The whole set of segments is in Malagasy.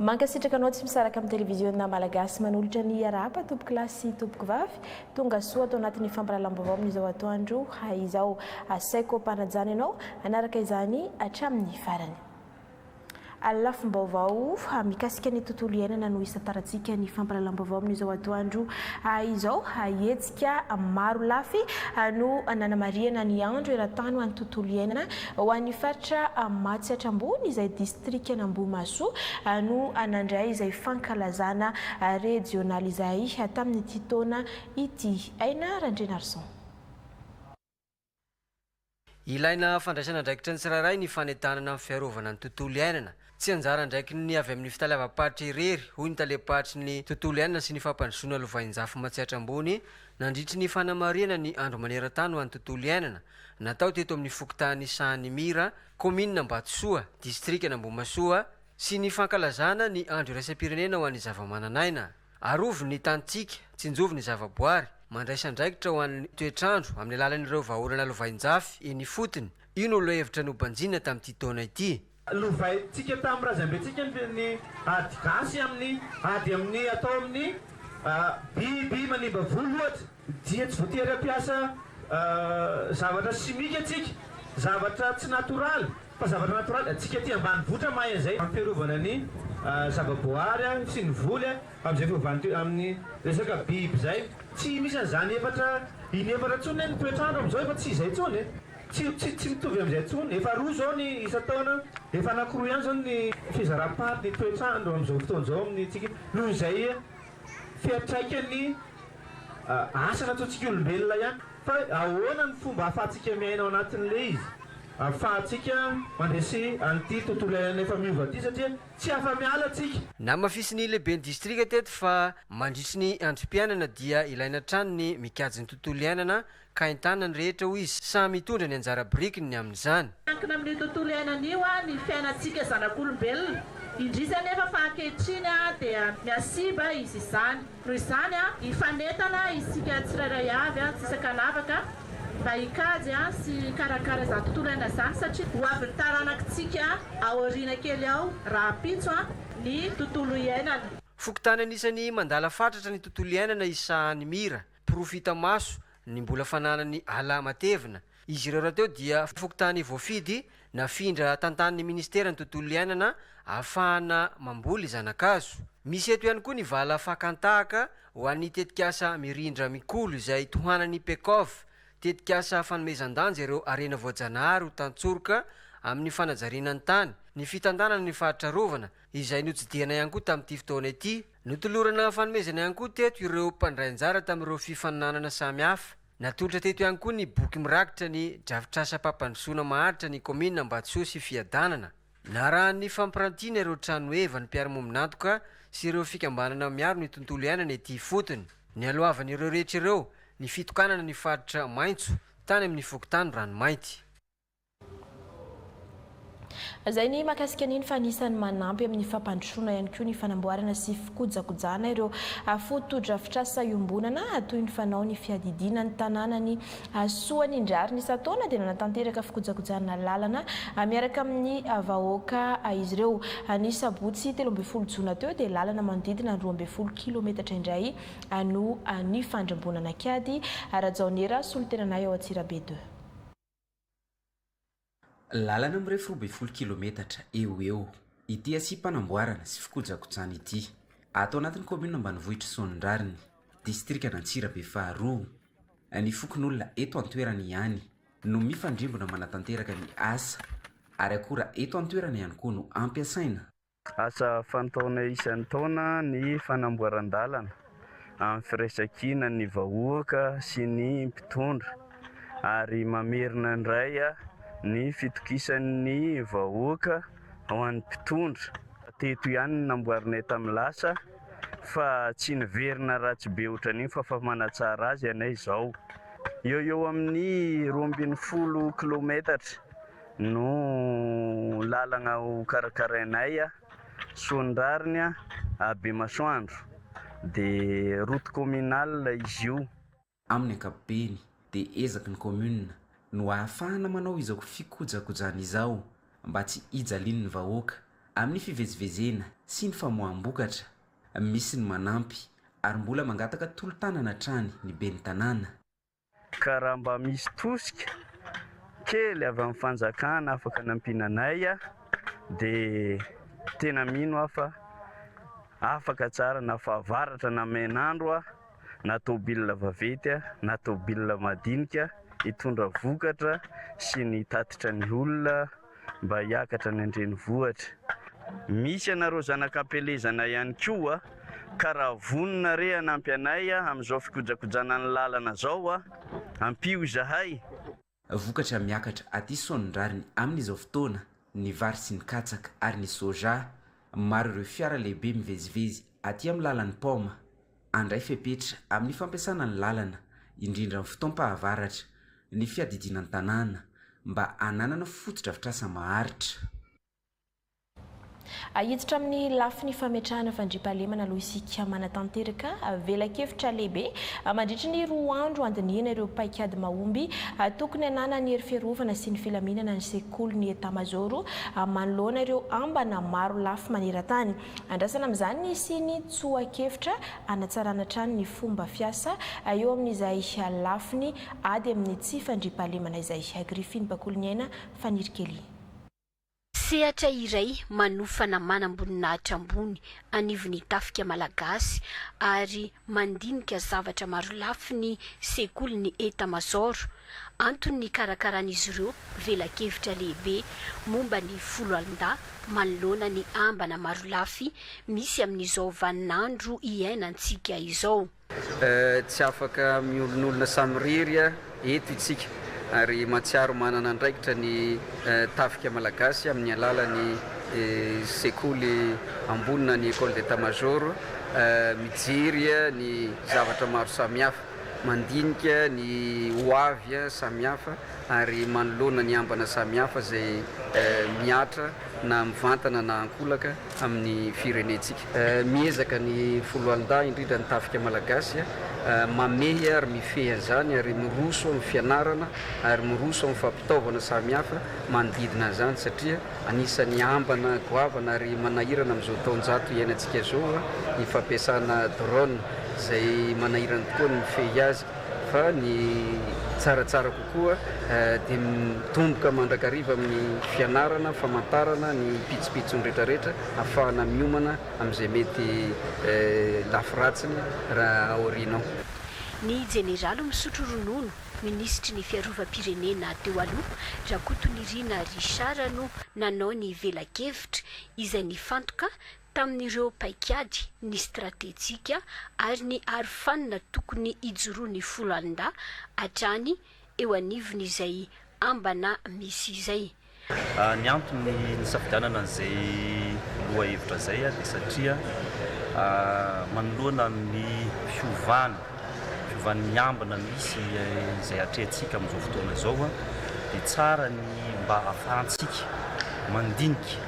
Mankasitraka anao tsy misaraka amin'ny televiziona malagasy manolotra ny arapa tompoko lahy sy tompoko vavy tonga soa atao anatin'ny fampirahalam-baovao amin'izao atoandro izao asaiko mpanajana ianao anaraka izany hatramin'ny farany. Lafim-baovao mikasika ny tontolo iainana no isantarantsika ny fampirahalam-baovao amin'izao atoandro izao hetsika maro lafy no nanamariana ny andro eran-tany ho an'ny tontolo iainana ho an'ny faritra Matsihatra ambony izay distrika Ambohimasoa no nandray izay fankalazana regionaly izay tamin'ity taona ity. Aina Randrenarson. Ilaina fandraisana andraikitra ny tsirairay ny fanetanana amin'ny fiarovana ny tontolo iainana. Tsy anjara ndraiky ny avy amin'ny fitalevam-pahitra irery hoy ny talepahatry ny tontolo iainana sy ny fampandrosoana lovain-jafy Matsihatra ambony nandritry ny fanamariana ny andro maneran-tany ho an'ny tontolo iainana. Natao teto amin'ny fokontany Sanimira, komina Ambatsoa, distrika Ambohimasoa sy ny fankalazana ny andro iraisam-pirenena ho an'ny zava-mananaina. Arovo ny tantsika, tsinjovo ny zavaboary, mandraisa andraikitra ho an'ny toetrandro amin'ny alalan'ireo vahaolana lovain-jafy eny fotony. Io no lohevitra nobanjina tamin'ity taona ity. Lovaintsika tamin'ny razambentsika ny ady gasy amin'ny atao amin'ny biby manimba volo ohatra dia tsy voatery ampiasa zavatra simika atsika, zavatra tsy natoraly fa zavatra natoraly. Atsika ty ambanivohitra mahay an'izay ampiarovana ny zavaboary sy ny voly amin'izay fiovany amin'ny resaka biby zay. Tsy misy an'izany efatra tsony ny toetrandro amin'izao efa tsy izay tsony tsy mitovy amin'izay tsony. Efa roa zao ny isa-taona, efa anankiroa ihany zao ny fizaram-pary ny toetrandro amin'izao fotoan'izao amintsika. Noho izay fiantraikany asa nataontsika olombelona ihany. Fa ahoana ny fomba ahafahantsika miaina ao anatin'ilay izy, ahafahantsika mandresy an'ity tontolo iainana efa miova ity satria tsy afa-miala atsika. Namafisy ny lehiben'ny distrika teto fa mandritry ny androm-piainana dia ilaina trano ny mikajy ny tontolo iainana ka ahitana ny rehetra hoy izy samy mitondra ny anjara birikiny amin'izany. Ankina amin'ny tontolo iainana io ny fiainantsika zanak'olombelona indrisany efa fa ankehitriny dia miasiba izy izany. Noho izany ifanetana isika tsirairay avy tsy isan-kanavaka mba hikajy sy karakara izany tontolo iainana izany satria ho avy ny taranakitsika aoriana kely ao raha pintso ny tontolo iainana. Fokontany anisany mandala fatratra ny tontolo iainana Sanimira, Profita Maso ny mbola fananany ala matevina. Izy ireo rahateo dia fokontany voafidy nafindra tantanin'ny ministeran'ny tontolo iainana ahafahana mamboly zanakazo. Misy eto ihany koa ny vala fakantahaka ho an'ny tetikasa mirindra mikolo izay tohanan'ny Pekov, tetikasa fanomezan-danja ireo arena voajanahary ho tantsoroka amin'ny fanajariana ny tany. Ny fitantanana ny faritra rovana izay notsidihana ihany koa tamin'ity fotoana ity. Notolorana fanomezana ihany koa teto ireo mpandray anjara tamin'ireo fifaninanana samihafa. Natolotra teto ihany koa ny boky mirakitra ny drafitrasa mpampandrosoana maharitra ny komina Ambatsoa sy fiadanana. Narahan'ny fampirantiana ireo trano eva ny mpiara-mombonantoka sy ireo fikambanana miaro ny tontolo iainana ety fotony. Ny alohavan'ireo rehetra ireo ny fitokanana ny faritra maitso tany amin'ny fokontany ranomainty. Zay ny makasika niny fa anisan'ny manampy amin'ny fampandrosoana ihany koa ny fanamboarana sy fikojakojana ireo foto-drafitrasa iombonana toy ny fanao ny fiadidiana ny tanàna ny soany indrary ny isataona dia nanatanteraka fikojakojana lalana miaraka amin'ny vahoaka izy ireo ny sabotsy 13 jona teo dia lalana manodidina 12 kilometatra indray no ny fandrembonana kiady Rajaonera Solitenanay ao Antsirabe 2. Lalana amin'ny 12 kilometatra eo ity asy-panamboarana sy fikojakojana ity atao anatin'ny komina ambanivohitra Sonondrariny, distrika Antsirabe 2. Ny fokon'olona eto an-toerana ihany no mifandrimbona manatanteraka ny asa ary akora eto an-toerana ihany koa no ampiasaina. Asa fantaona isan'ny taona ny fanamboaran-dalana amin'ny firaisankina ny vahoaka sy ny mpitondra ary mamerina indray ny fitokisan'ny vahoaka ho an'ny mpitondra. Teto ihany namboarina tamin'ny lasa fa tsy niverina ratsy be ohatran'iny fa manatsara azy anay izao. Eo amin'ny 12 kilometatra no lalana ho karakarainay Sonondrariny Bemasoandro dia route communale izy io. Amin'ny ankapobeny dia ezaky ny komuna no ahafahana manao izao fikojakojana izao mba tsy hijalian'ny vahoaka amin'ny fivezivezena sy ny famoam-bokatra misy ny manampy ary mbola mangataka tolo-tanana trany ny ben'ny tanàna. Ka raha mba misy tosika kely avy amin'ny fanjakana afaka nampinanay dia tena mino afa afaka tsara na fahavaratra na mainandro na tôbila vaventy na tôbila madinika hitondra vokatra sy ny tatitra ny olona mba hiakatra ny andrenivohitra. Misy anareo zanak'ampelezana ihany koa ka raha vonona re hanampy anay amin'izao fikojakojana ny lalana zao ampio zahay. Vokatra miakatra aty Sonondrariny amin'izao fotoana ny vary sy ny katsaka ary ny soja. Maro ireo fiara lehibe mivezivezy aty amin'ny lalan'ny paoma andray fepetra amin'ny fampiasana ny lalana indrindra amin'ny fotoam-pahavaratra ny fiadidiana ny tanàna mba hananana fotodrafitrasa maharitra. Ahiditra amin'ny lafiny fametrahana fandriampahalemana aloha isika manatanteraka vela-kevitra lehibe mandritra ny 2 andro andiniana ireo paikady mahomby tokony hanana ny hery fiarovana sy ny filaminana ny sekoly ny etamajoro manoloana ireo ambana maro lafy maneran-tany. Andrasana amin'izany sy ny tsoa-kevitra hanatsarana trany ny fomba fiasa eo amin'izay lafiny ady amin'ny tsy fandriampahalemana izay. Griffin Bakoliniaina, Fanirikely. Sehatra iray manofana manamboninahitra ambony anivon'ny tafika malagasy ary mandinika zavatra maro lafy ny sekoly ny etamajoro. Antony karakaran'izy ireo vela-kevitra lehibe momba ny folo alin-da manoloana ny ambana maro lafy misy amin'izao vaninandro iainantsika izao. Tsy afaka miolon'olona samiriry eto itsika ary matsiaro manana andraikitra ny tafika malagasy amin'ny alalan'ny sekoly ambonina ny école d'état-major mijery ny zavatra maro samihafa mandinika ny hoavy samihafa ary manoloana ny ambana samihafa zay miatra na mivantana na ankolaka amin'ny firenetsika. Miezaka ny folo alin-da indrindra ny tafika malagasy mamehy ary mifehy an'izany ary miroso amin'ny fianarana ary miroso amin'ny fampitaovana samihafa manodidina an'izany satria anisan'ny ambana goavana ary manahirana amin'izao taonjato iainantsika zao ny fampiasana drone zay manahirana tokoa ny mifehy azy fa ny tsaratsara kokoa dia mitomboka mandrakariva amin'ny fianarana famantarana ny pitsopitsony rehetrarehetra ahafahana miomana amin'izay mety lafiratsiny raha aorianao. Ny jeneraly misotro ronono minisitry ny fiarovam-pirenena teo aloha Rakotondririna Richard no nanao ny vela-kevitra izay nifantoka tamin'ireo paikady ny stratéjika ary ny arofanina tokony hijoroany folo alin-da hatrany eo anivony izay ambana misy izay. Ny antony ny safidianana an'izay loha hevitra zay dia satria manoloana amin'ny fiovan'ny ambana misy izay atrehantsika amin'izao fotoana izao dia tsara ny mba ahafahantsika mandinika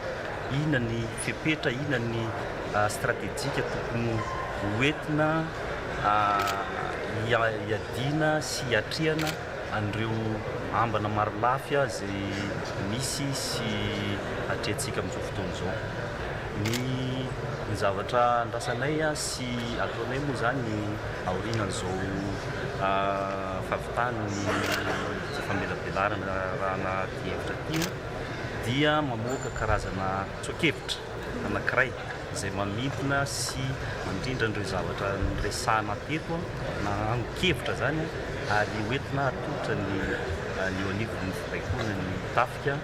ina ny fepetra ina ny stratéjika tokony hoentina hiadiana sy hiatrehana an'ireo ambana maro lafy zay misy sy atrehantsika amin'izao fotoana izao. Ny zavatra andrasanay sy ataonay moa zany aorianan'izao favitany ny famelabelarana raha anaty hevitra ity dia mamoaka karazana tsoa-kevitra anankiray izay mamintona sy mandrindra an'ireo zavatra resahana teto na ankevitra zany ary hoentina atolotra ny eo anivon'ny fibaikona ny tafika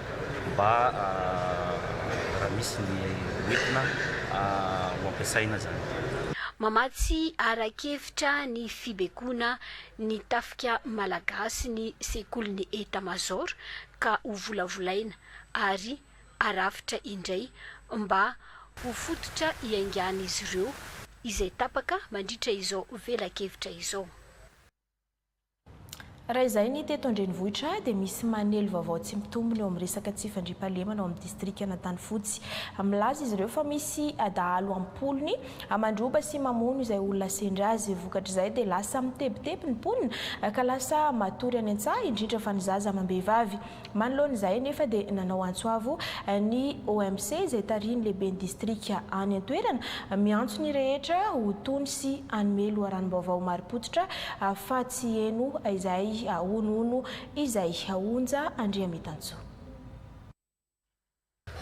mba raha misy ny hoentina mampiasaina zany. Mamatsy ara-kevitra ny fibaikona ny tafika malagasy ny sekoly ny etamajor ka ho volavolaina ary arafitra indray mba ho fototra hiaingana izy ireo izay tapaka mandritra izao vela-kevitra izao. raha izay ny teto andrenivohitra dia misy manelo vaovao tsy mitombony eo amin'ny resaka tsy fandriam-pahalemana ao amin'ny distrika Anantanyfotsy. Milaza izy ireo fa misy dahalo ampolony mandroba sy mamono izay olona sendra azy. Vokatra izay dia lasa mitebiteby ny mponina ka lasa matory any an-tsaha indrindra fa ny zaza amam-behivavy. Manoloana izay nefa dia nanao antsoavo ny OMC izay tariny lehibe ny distrika any an-toerana miantso ny rehetra ho tony sy hanome loharanom-baovao mari-potitra fa tsy heno izay onono izay haonja Andriamitanjo.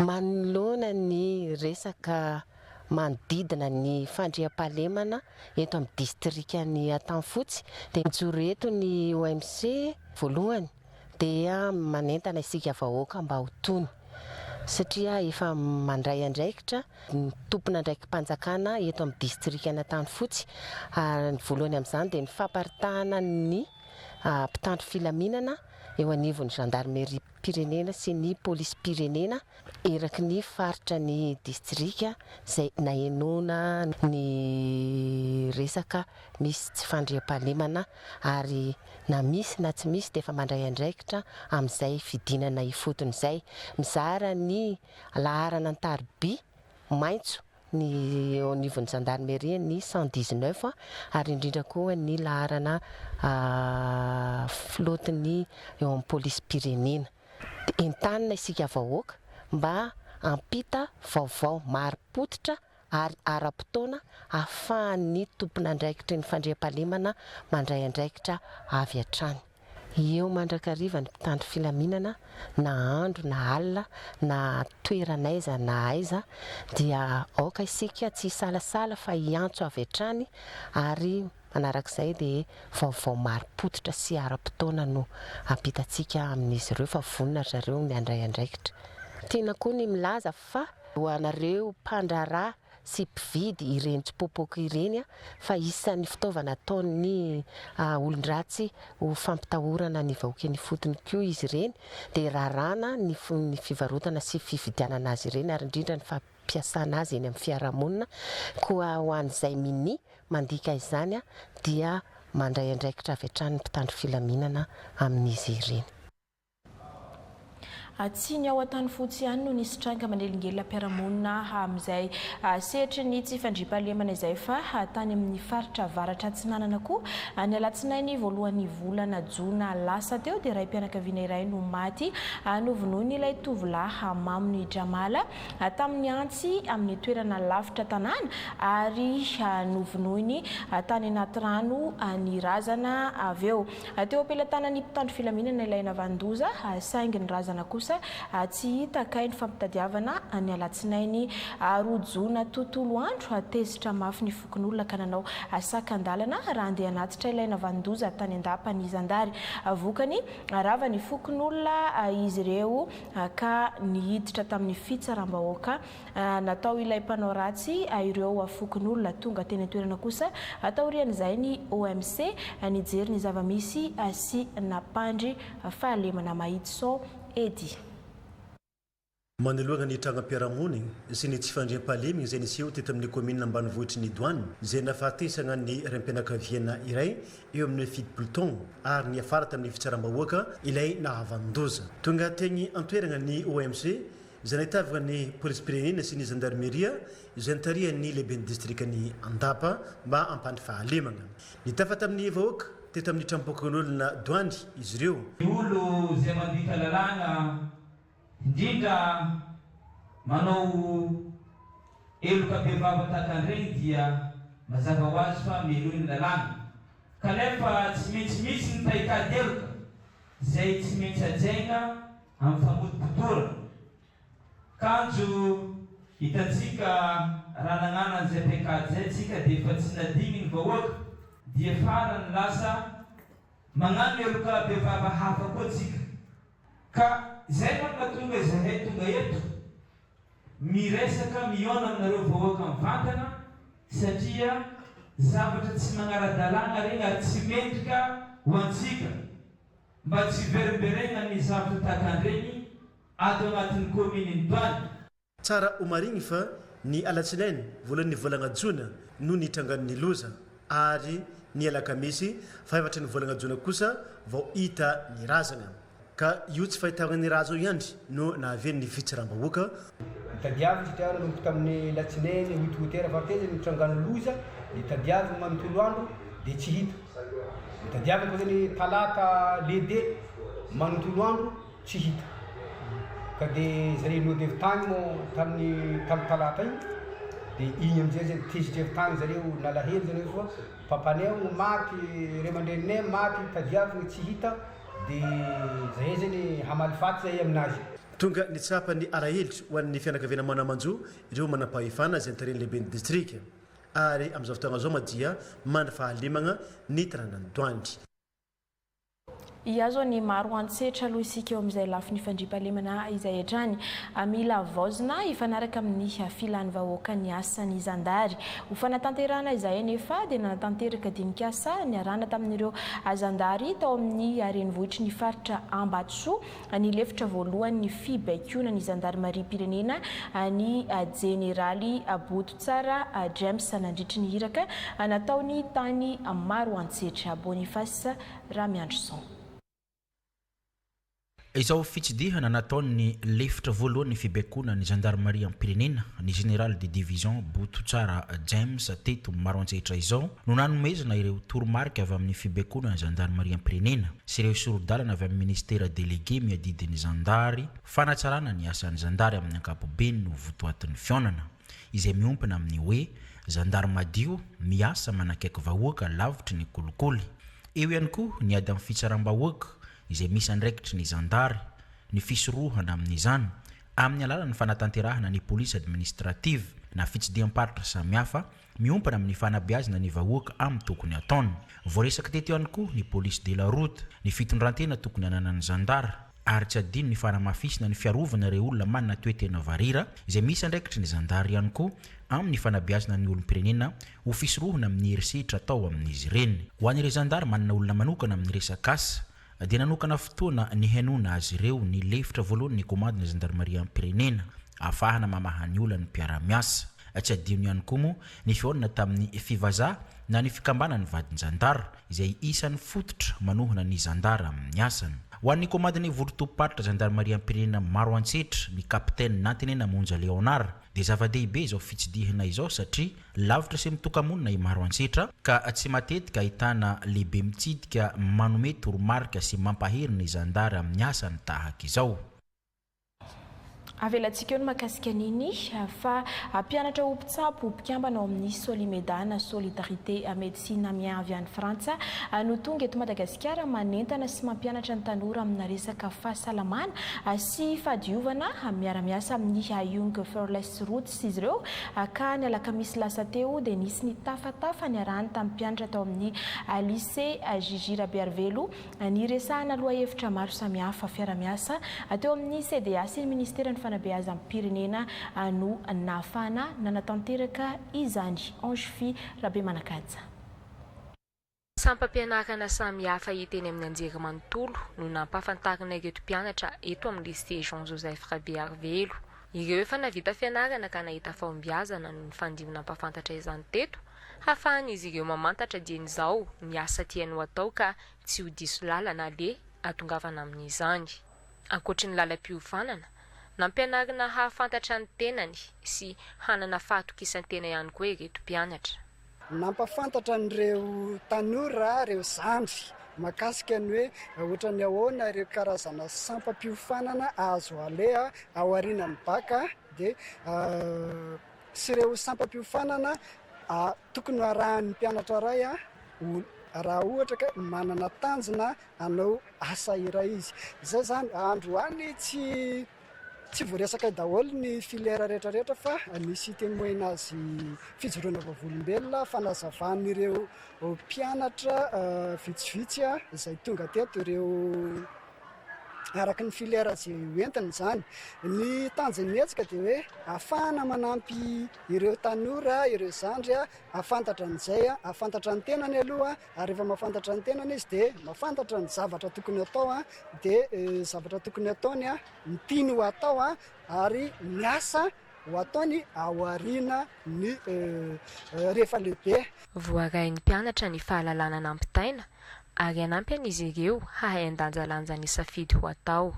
Manoloana ny resaka manodidina ny fandriam-pahalemana eto amin'ny distrikany Antanfotsy dia mijoro eto ny OMC voalohany dia manentana isika vahoaka mba ho tony satria efa mandray andraikitra ny tompona andraiki-panjakana eto amin'ny distrikany Antanfotsy. Voalohany amin'izany dia ny famparitahana ny mpitandro filaminana eo anivon'ny gendarmerie pirenena sy ny polisy pirenena eraky ny faritra ny distrika izay nahenona ny resaka misy tsy fandriam-pahalemana ary na misy na tsy misy dia efa mandray andraikitra amin'izay fidinana ifotony izay. Mizara ny laharana an-tariby maitso ny eo anivon'ny gendarmerie ny 119 ary indrindra koa ny laharana flotiny eo amin'ny polisy pirenena. Entanina isika vahoaka mba ampita vaovao mari-potitra ary ara-potoana ahafahan'ny tompona andraikitra ny fandriam-pahalemana mandray andraikitra avy hatrany. Eo mandrakariva ny mpitandro filaminana na andro na alina na toeranaiza na aiza dia aoka isika tsy salasala fa hiantso avy hatrany ary manarak'izay dia vaovao mari-potitra sy ara-potoana no ampitantsika amin'izy ireo fa vonona zareo ny andray andraikitra. Tiana koa ny milaza fa ho anareo mpandraharaha sy mpividy ireny tsipopoko ireny fa isan'ny fitaovana ataon'ny olon-dratsy ho fampitahorana ny vahoaka ny fotony koa izy ireny dia rarana ny fivarotana sy fividianana azy ireny ary indrindra ny fampiasana azy eny amin'ny fiarahamonina. Koa ho an'izay mini mandika izany dia mandray andraikitra avy hatrany ny mpitandro filaminana amin'izy ireny. Tsy ny ao Antanfotsy ihany no nisy tranga manelingelina mpiarahamonina amin'izay sehatra ny tsy fandriam-pahalemana izay fa tany amin'ny faritra avaratra Antsinanana koa ny alatsinainy voalohan'ny volana Jona lasa teo dia raim-pianakaviana iray no maty novonoiny ilay tovolahy Maminy Jamala tamin'ny antsy amin'ny toerana lavitra tanàna ary novonoiny tany anaty rano ny razana avy eo. Teo ampelantanan'ny mpitandro filaminana Ilaina Vandoza saingy ny razana kosa tsy hita kay ny fampitadiavana ny alatsinainy 2 Jona tontolo andro tezitra mafy ny fokon'olona ka nanao sakan-dalana raha andeha anatitra Ilaina Vandoza tany an-dapany Zandary. Vokany rava ny fokon'olona izy ireo ka nihiditra tamin'ny fitsaram-bahoaka natao ilay mpanao ratsy ireo fokon'olona tonga teny an-toerana kosa taorian'izay ny OMC nijery ny zavamisy sy napandry fahalemana Mahitso Edy. Manoloana ny trangam-piarahamoniny sy ny tsy fandriam-pahalemana izay niseho teto amin'ny commune ambanivohitry ny Douane izay nahafatesana ny raim-pianakaviana iray eo amin'ny fidipolo taogno ary ny afara tamin'ny fitsaram-bahoaka ilay Vandoza. Tonga teny antoerana ny OMC izay nahitavana ny polisy pirenena sy ny gendarmeria izay nitarihan'ny lehiben'ny distrikany Andapa mba hampandry fahalemana. Nitafa tamin'ny vahoaka teto amin'ny trampokan'olona Douane izy ireo. Olo izay mandika lalàna indrindra manao eloka be vava takan'ireny dia mazava ho azy fa milohy ny lalàna kanefa tsy maintsy misy ny paikady eloka izay tsy maintsy ajaina amin'ny famodi-potorana. Kanjo hitantsika raha nagnano an'izay paikady izay tsika dia efa tsy nadigny ny vahoaka dia farany lasa magnano eloka be vava hafa koa tsika ka izay mahatonga izahay tonga eto miresaka miona aminareo vahoaka mivantana satria zavatra tsy magnara-dalàna regny ary tsy mendrika ho antsika mba tsy veriberegna ny zavatra takan'ireny ato agnatin'ny commune Douane. Tsara homarigny fa ny alatsinainy voalohany volana Jona no nitrangan'ny loza ary ny alakamisy fa efatra ny volagna jona kosa vao hita ny razana ka io tsy fahitana ny razo ihany no nahaveny ny fitsaramba-hoaka tadiavy satria nanomboka tamin'ny latsinainy 8 varoteza nitrangano loza ny tadiavy manontolo andro dia tsy hita ny tadiavy koa zany talata lehibe manontolo andro tsy hita ka dia zay no devy tany moa tamin'ny talata iny dia igny amin'izay zay tezitra evy tany zareo nalahelo zareo fa papaneo maty re mandreninay maty tadiavy tsy hita dia zay zany hamalifaty zay aminazy tonga nitsapa ny alahelo ho an'ny fianakaviana manamanjo ireo manam-pahefana zay nytareny lehibe ny district ary amin'izao fotoagna zao madia mandra fahalemagna ny tanànany Doangy iazo ny maro antsetra aloha isika eo amin'izay lafy ny fandriampahalemana izay hatrany mila vaozina ifanaraka amin'ny filany vahoaka ny asan'ny zandary ho fanatanterana izay nefa dia nanatanteraka dinikasa niarana tamin'ireo zandary tao amin'ny renivohitry ny faritra Ambatsoa ny lefitra voalohany fibaikona ny zandarmaria pirenena ny jeneraly Bototsara James nandritry ny hiraka nataony tany maro antsetra Boniface Ramiandroson izao fitsidihana nataon'ny lefitra voalohany fibaikona ny gendarmerie ampirenena ny général de division Bototsara James teto maro antsetra izao no nanomezana ireo toromarika avy amin'ny fibaikona ny gendarmerie ampirenena sy ireo sorodalana avy amin'ny ministera délégué miadidin'ny zandary fanatsarana ny asan'ny zandary amin'ny ankapobeny no votoatin'ny fionana izay miompana amin'ny hoe zandary madio miasa manakaiky vahoaka lavitry ny kolikoly eo ihany koa ny ady amin'ny fitsaram-bahoaka izay misy andraikitry ny zandary ny fisorohana amin'izany amin'ny alalan'ny fanatanterahana ny police administrative na fitsidiham-paritra samihafa miompana amin'ny fanabeazana ny vahoaka amin'ny tokony ataony voaresaka teto ihany koa ny police de la route ny fitondrantena tokony ananan'ny zandary ary tsy adino ny fanamafisina ny fiarovana ireo olona manana toetena varira izay misy andraikitry ny zandary ihany koa amin'ny fanabeazana ny olom-pirenena ho fisorohana amin'ny herisetra atao amin'izy ireny ho an'ireo zandary manana olona manokana amin'ny resakasa dia nanokana fotoana ny henona azy ireo ny lefitra voalohany ny komandina gendarmerie ampirenena afahana mamahany olana ny mpiara-miasa tsy adino ihany koa moa ny fiorina tamin'ny fivazaha na ny fikambana ny vadiny zandara izay isan'ny fototra manohana ny zandara amin'ny asany ho an'ny komandiny vorotopoparitra gendarmerie ampirenena maro antsetra ny kapitaine nantenena Monja Leonard dia zava-dehibe izao fitsidihana izao satria lavitra sy mitokamonina i maro antsetra ka tsy matetika ahitana lehibe mitsidika manome toromarika sy mampahery ny zandary amin'ny asany tahaka izao avelantsika eo ny mahakasika an'iny fa mpianatra ho mpitsapo ho mpikambana ao amin'ny Solimedana Solidarité Médecine Amiens avy any Frantsa no tonga eto Madagasikara manentana sy mampianatra ny tanora amina resaka fahasalamana sy fahadiovana miara-miasa amin'ny Young Forest Roots izy ireo ka ny alakamisy lasa teo dia nisy ny tafatafa ny arahany tamin'ny mpianatra tao amin'ny lycée Gigira Bervelo ny resahana aloha hevitra maro samihafa fiara-miasa teo amin'ny CDA sy ny ministera ny fanabeazan'ny pirenena no nafana nanatanteraka izany Ange Rabe Manakaja sampam-pianarana samihafa hiteny amin'ny anjery manontolo no nampahafantarana ireto mpianatra eto amin'ny lycée Jean Joseph Rabe Arvelo ireo efa navita fianarana ka nahita fahombiazana no nifandimina ampahafantatra izany teto hafahan'izy ireo mamantatra dian'izao ny asa tiany ho atao ka tsy ho diso lalana le atongavana amin'izany ankoatry ny lalam-piofanana nampianarana hahafantatra ny tenany sy hanana fahatokisan-tena ihany koa ireto mpianatra nampafantatra an'ireo tanora ireo zandry makasika ny hoe ohatra ny ahoana ireo karazana sampam-piofanana azo aleha ao aorian'ny baka dia sy ireo sampam-piofanana tokony arahan'ny mpianatra ray raha ohatra ka manana tanjona anao asa iray izy izay zany androany tsy voaresaka daholo ny filière rehetrarehetra fa misy temoina azy fijoroana vavolombelona fanazavan'ireo mpianatra vitsivitsy izay tonga teto ireo araka ny filière zay hoentiny zany ny tanjony mihetsika dia hoe ahafahana manampy ireo tanora ireo zandry ahafantatra an'izay ahafantatra ny tenany aloha ary rehefa mahafantatra ny tenany izy dia mahafantatra ny zavatra tokony atao dia zavatra tokony ataony ny tiany ho atao ary miasa ho ataony aoriana ny rehefa lehibe. Voarain'ny mpianatra ny fahalalana nampitaina ary anampy an'izy ireo hahay an-danjalanja ny safidy ho atao.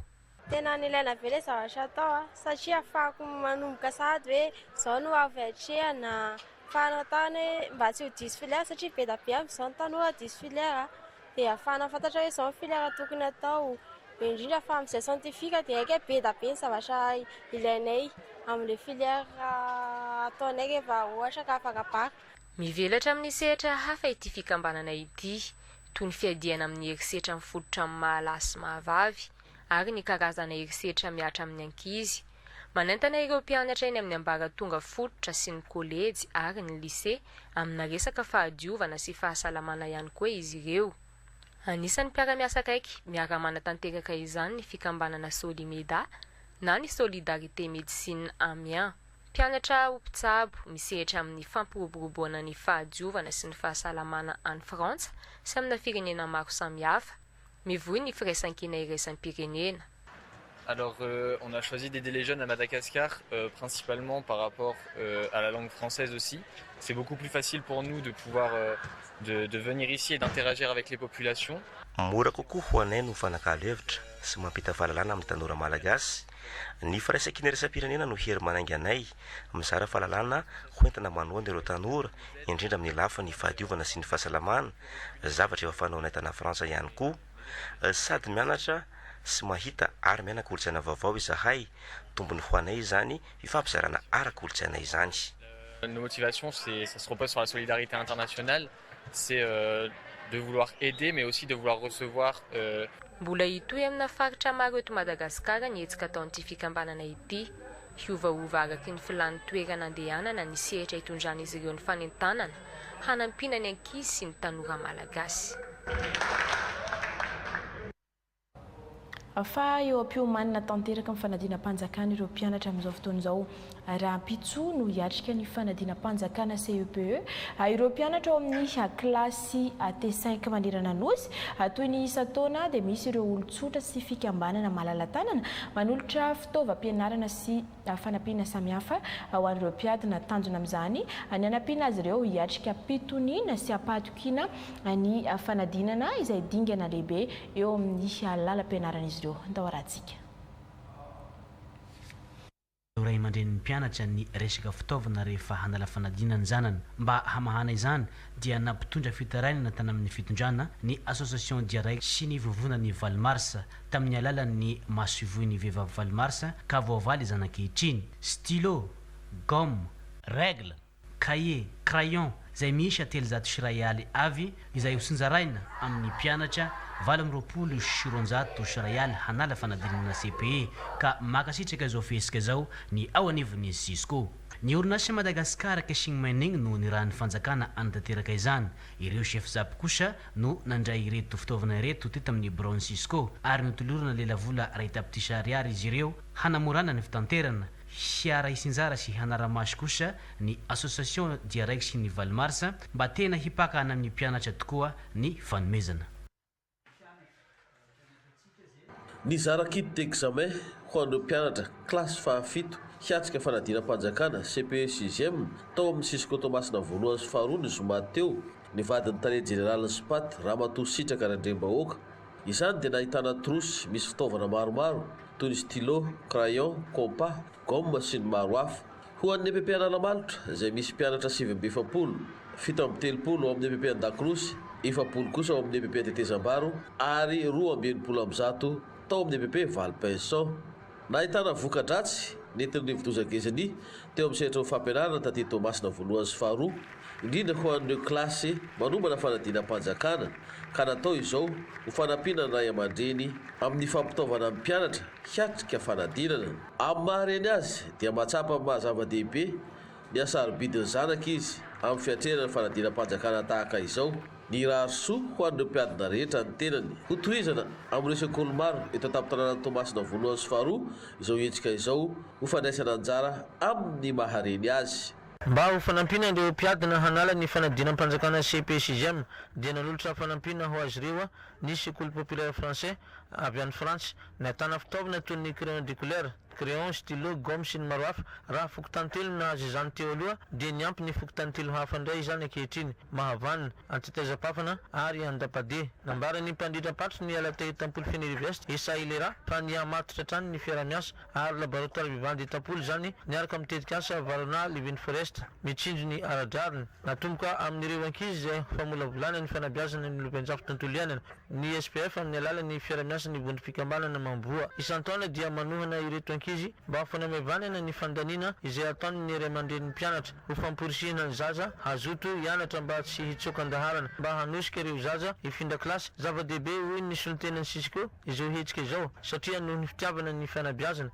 Tena nilaina be ilay zavatra atao satria afahako manomboka sady hoe zao no avy atrehana fanatany hoe mba tsy ho diso filière satria be da be amin'izao ny tanora diso filière dia afahana fantatra hoe zao ny filière tokony atao indrindra fa amin'izay siantifika dia haika be da be ny zavatra ilainay amin'ilay filière ataonay rehefa ohatra ka afaka baka. Mivelatra amin'ny sehatra hafa ity fikambanana ity toy ny fiadiana amin'ny herisetra mifodotra amin'ny mahalasy mahavavy ary ny karazana herisetra miatra amin'ny ankizy. Manentana ireo mpianatra eny amin'ny ambaratonga fototra sy ny kolejy ary ny lycée amina resaka fahadiovana sy fahasalamana ihany koa izy ireo. Anisan'ny mpiara-miasa akaiky miara-manatanteraka izany ny fikambanana Solimeda na ny Solidarité Médecine Amiens. Mpianatra ho mpitsabo misehatra amin'ny fampiroboroboana ny fahadiovana sy ny fahasalamana any Frantsa sy amina firenena maro samihafa. Mivoy ny firaisankina iraisany pirenena. Alors, on a choisi d'aider les jeunes à Madagascar, principalement par rapport à la langue française aussi. C'est beaucoup plus facile pour nous de pouvoir de venir ici et d'interagir avec les populations. Mora kokoa ho anay no fanakalo-hevitra sy mampita fahalalana amin'ny tanora malagasy. Ny firaisankina iraisam-pirenena no hery manaingy anay mizara fahalalana ho entina manoana ireo tanora indrindra amin'ny lafiny fahadiovana sy ny fahasalamana, zavatra efa fanaonay tany Frantsa ihany koa. Sady mianatra sy mahita ary miana kolontsaina vaovao izahay tombony ho anay izany ifampizarana ara-kolontsaina izany. Nos motivations, ça se repose sur la solidarité internationale, c'est de vouloir aider mais aussi de vouloir recevoir. Mbola hitohy amina faritra maro eto Madagasikara ny hetsika ataon'ity fikambanana ity, hiovaova araky ny filan'ny toerana andehanana ny sehatra hitondran'izy ireo ny fanentanana hanampiana ny ankizy sy ny tanora malagasy. Fa eo am-piomanana tanteraka amin'ny fanadinam-panjakana ireo mpianatra amin'izao fotoana izao rahampitso no hiatrika ny fanadinam-panjakana CEPE. Ireo mpianatra ao amin'ny kilasy T5 manerana nosy toy ny isa-taona dia misy ireo olon-tsotra sy fikambanana malala-tanana manolotra fitaovam-pianarana sy fanampiana samihafa ho an'ireo mpiadina tanjona amin'izany ny hanampiana azy ireo hiatrika pitoniana sy hampatokiana ny fanadinana izay dingana lehibe eo amin'ny lalam-pianarana izy ireo. Ndawarantsika. Ray aman-dren'ny mpianatra ny resaka fitaovana rehefa hanala fanadinana zanany mba hamahana izany dia nampitondra fitarainana tany amin'ny fitondrana ny association diaraiky sy ny vovonan'ny Valmarsa tamin'ny alalan'ny masovoin'ny vehivavy Valmarsa ka voavaly zanankehitriny stylo, gomme, règle, cahier, crayon zay misy 300 raialy avy izay hosinjaraina amin'ny mpianatra 420 raialy hanala fanadinana CPE ka makasitraka izao fesika izao ny ao anivon'ny Cisco. Ny orinasa Madagasikara Keshing Mining no nirahan'ny fanjakana anatanteraka izany. Ireo chef zap kosa no nandray ireto fitaovana ireto teto amin'ny Brown Cisco ary notolorana lelavola ray tapitrisa ariary izy ireo hanamorana ny fitanterana. Hiara isinjara sy hanaramaso kosa ny association diaraiky sy ny Valmarsa mba tena hipakana amin'ny mpianatra tokoa ny fanomezana. Ny zara-kit d'examen ho an'ireo mpianatra klasy fahafito hiatrika fanadinam-panjakana CPE 6e tao amin'ny Cisco Tomasina voalohany sy faharoa ny zoma teo ny vadin'ny tare général Spat Ramatoa Sitraka Randrem-bahoaka. Izany dia nahitana trosy misy fitaovana maromaro toy ny stylo, crayon, compas, gomme sy ny maro hafa. Ho an'ny EPP Analamalotra izay misy mpianatra 770, 730 ao amin'ny EPP Andakorosy, 70 kosa ao amin'ny EPP Tetezambaro ary 290 tao amin'ny EPP Valpinson. Nahitana voka-dratsy nentin'ny vidozangezany teo amin'ny sehatra fampianarana taty Tomasina voalohany sy faharoa indrindra ho an'ireo klasy manombana fanadinam-panjakana ka natao izao ho fanampiana ny ray aman-dreny amin'ny fampitaovana amin'ny mpianatra hiatrika fanadinana. Amin'ny mahareny azy dia mahatsapa amin'ny mahazava-dehibe ny asarobidiny zanaka izy amin'ny fiatrehana ny fanadinam-panjakana tahaka izao. Ny raharosoa ho an'ireo mpiadina rehetra ny tenany ho tohizana amin'ny resak'olo maro eto an-tampon-tanàna Tomasina voalohany sy faharoa izao hetsika izao ho fandraisana anjara amin'ny mahareny azy. Mba ho fanampina ireo mpiadina hanala ny fanadinam-panjakana CPE 6e dia nanolotra fanampina ho azy ireo ny École populaire français avy any Frantsa nahitana fitaovana toy ny crayon de couleur, crayon, stylo, gomme sy ny maro hafa. Raha fokotantelo nahazo izany teo aloha dia niampy ny fokotantelo hafa indray izany ankehitriny, mahavanina, antitezam-pafana ary andapade. Nambarany mpandritra patro ny ala teo Tampolo Fenerivieste Esa Ilera fa ny hamatotra trany ny fiara-miasa ary laboratoire vivandy Tampolo zany niaraka mitetika asa Varona Living Forest mitsinjo ny aradrariny. Natomboka amin'ireo ankizy izay famolavolana ny fanabeazana ny lobenjafo tontolo iainana. Ny SPF amin'ny alalan'ny fiara-miasa ny vondry fikambanana Mamboa isan-taona dia manohana ireto ankizy mba fanamevana ny fandaniana izay ataony ny ray aman-dren'ny mpianatra ho famporisihana ny zaza hazoto hianatra mba tsy hitsokan-daharana mba hanosika ireo zaza hifindra klasy. Zava-dehibe hoy ny solontenan'ny Sisiko izao hetsika izao satria noho ny fitiavana ny fanabeazana.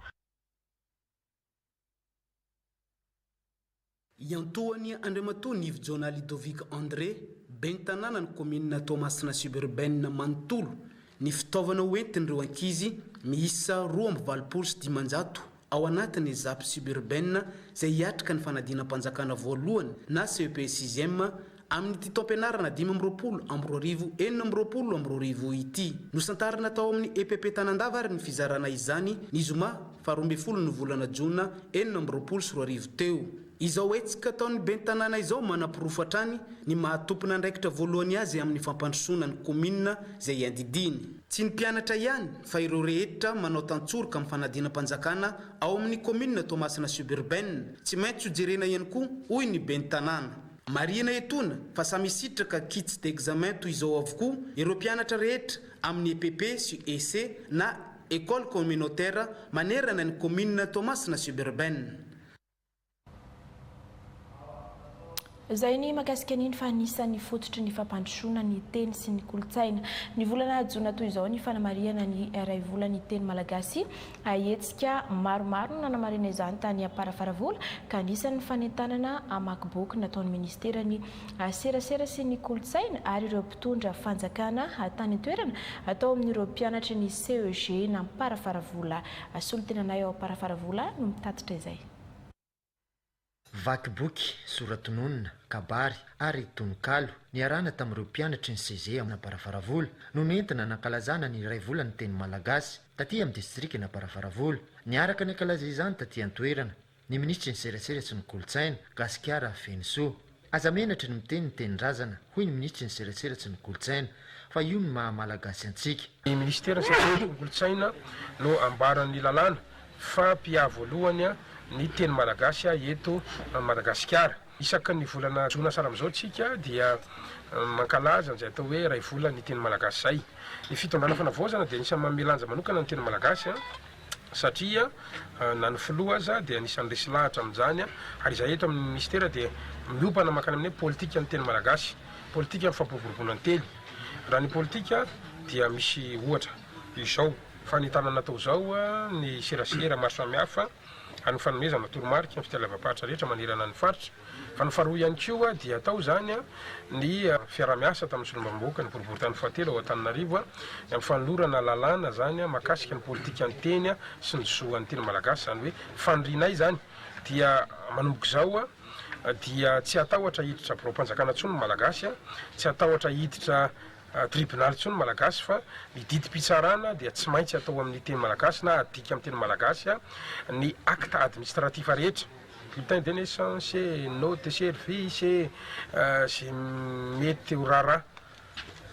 Iantoany Andriamatoa Nivo Jona Ludovic André ben'ny tanàna ny commune Toamasina suburbaine Manontolo ny fitaovana hoentin'ireo ankizy miisa 2,7 ao anatin'ny ZAP suburbaine izay hiatrika ny fanadinam-panjakana voalohany na CEP6e amin'ny ty taom-pianarana 2024 ity. Nosantarana tao amin'ny EPP Tanandava ary ny fizarana izany ny zoma 12 ny volana Jona 2024 teo. Izao etsika taon'ny ben'ny tanàna izao manapirofo hatrany ny mahatompona andraikitra voalohany azy amin'ny fampandrosoana ny commune izay andidiny. Tsy ny mpianatra ihany fa ireo rehetra manao tantsoroka amin'ny fanadinam-panjakana ao amin'ny commune Toamasina suburbaine tsy maintsy hojerena ihany koa hoy ny ben'ny tanàna. Marina etona fa samy sitraka kits d'examen toy izao avokoa ireo mpianatra rehetra amin'ny EPP sy EC na école communautaire manerana ny commune Toamasina suburbaine. Izay ny makasika an'iny fa anisan'ny fototry ny fampandrosoana ny teny sy ny kolotsaina. Ny volana Jona toy izao ny fanamariana ny iray volany teny malagasy ahetsika maromaro nanamarina izany tany Amparafaravola ka anisan'ny fanentanana amaky boky nataon'ny ministerany serasera sy ny kolotsaina ary ireo mpitondra fanjakana tany an-toerana atao amin'ireo mpianatra ny CEG na Amparafaravola. Solontenanay ao Amparafaravola no mitatitra izay. Vakiboky, soratononina, kabary ary tononkalo niarana tamin'ireo mpianatra ny CEG amin'ny Amparafaravola no nentina nankalazana ny iray volany teny malagasy taty amin'ny distrika na Amparafaravola. Niaraka ny ankalaza izany taty an-toerana ny ministry ny serasera sy ny kolotsaina Gasikara Fenisoa. Aza menatra ny miteny ny tenin-drazana hoy ny ministry ny serasera sy ny kolotsaina fa io ny maha malagasy antsika. Ny ministera ny serasera sy ny kolotsaina no ambaran'ny lalàna fa mpia voalohany ny teny malagasy eto Madagasikara. Isaka ny volana Jona saram'izao tsika dia mankalaza izay atao hoe iray volany teny malagasy zay. Ny fitondrana fanavaozana dia anisany mamelanja manokana ny teny malagasy satria na ny filoha aza dia anisany resy lahatra amin'izany ary izay eto amin'ny ministera dia miopana makany amin'ny politika ny teny malagasy, politika amin'ny fampivorivoana ny teny. Raha ny politika dia misy ohatra izao fa ny tanana atao zao ny serasera maro samihafa any fanomezana toromarika ny fitelavam-paritra rehetra manerana ny faritra. Fa ny faharoa ihany koa dia atao zany ny fiara-miasa tamin'ny solombamboaka ny boribory tany fahatelo ao Antananarivo amin'ny fanolorana lalàna zany makasika ny politika ny teny sy ny zoan'ny teny malagasy zany hoe fandrinay zany dia manomboka zao dia tsy atahotra hiditra biro-panjakana ntsony malagasy, tsy atahotra hiditra tribunal ntsony malagasy fa ny didim-pitsarana dia tsy maintsy atao amin'ny teny malagasy na adika amin'ny teny malagasy ny acte administratif rehetra. Bulletin de naissance, note de service, c'est mety ho rara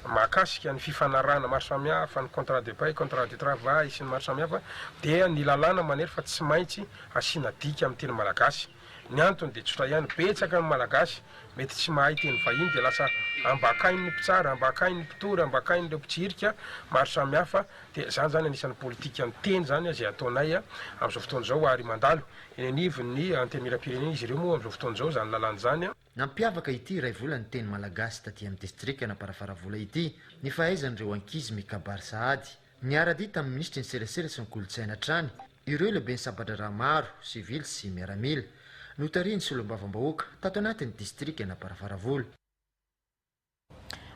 mahakasika ny fifanarahana maro samihafa, ny contrat de bail, contrat de travail sy ny maro samihafa dia ny lalàna manery fa tsy maintsy asiana dika amin'ny teny malagasy. Ny antony dia tsotra ihany betsaka amin'ny malagasy mety tsy mahay teny vahiny dia lasa ambakain'ny mpitsara, ambakain'ny mpitory, ambakain'ireo mpitsirika maro samihafa dia zany zany anisan'ny politika ny teny zany izay ataonay amin'izao fotoana izao ary mandalo eny anivon'ny antenimieram-pirenena izy ireo moa amin'izao fotoana izao zany lalàna zany. Nampiavaka ity iray volany teny malagasy taty amin'ny distrika na Amparafaravola ity ny fahaizan'ireo ankizy mikabary sahady. Niara-dita amin'ny ministry ny serasera sy ny kolotsaina hatrany ireo lehibe ny sabatra raha maro sivily sy miaramila notariany solombavam-bahoaka tato anatin'ny distrika na Amparafaravola.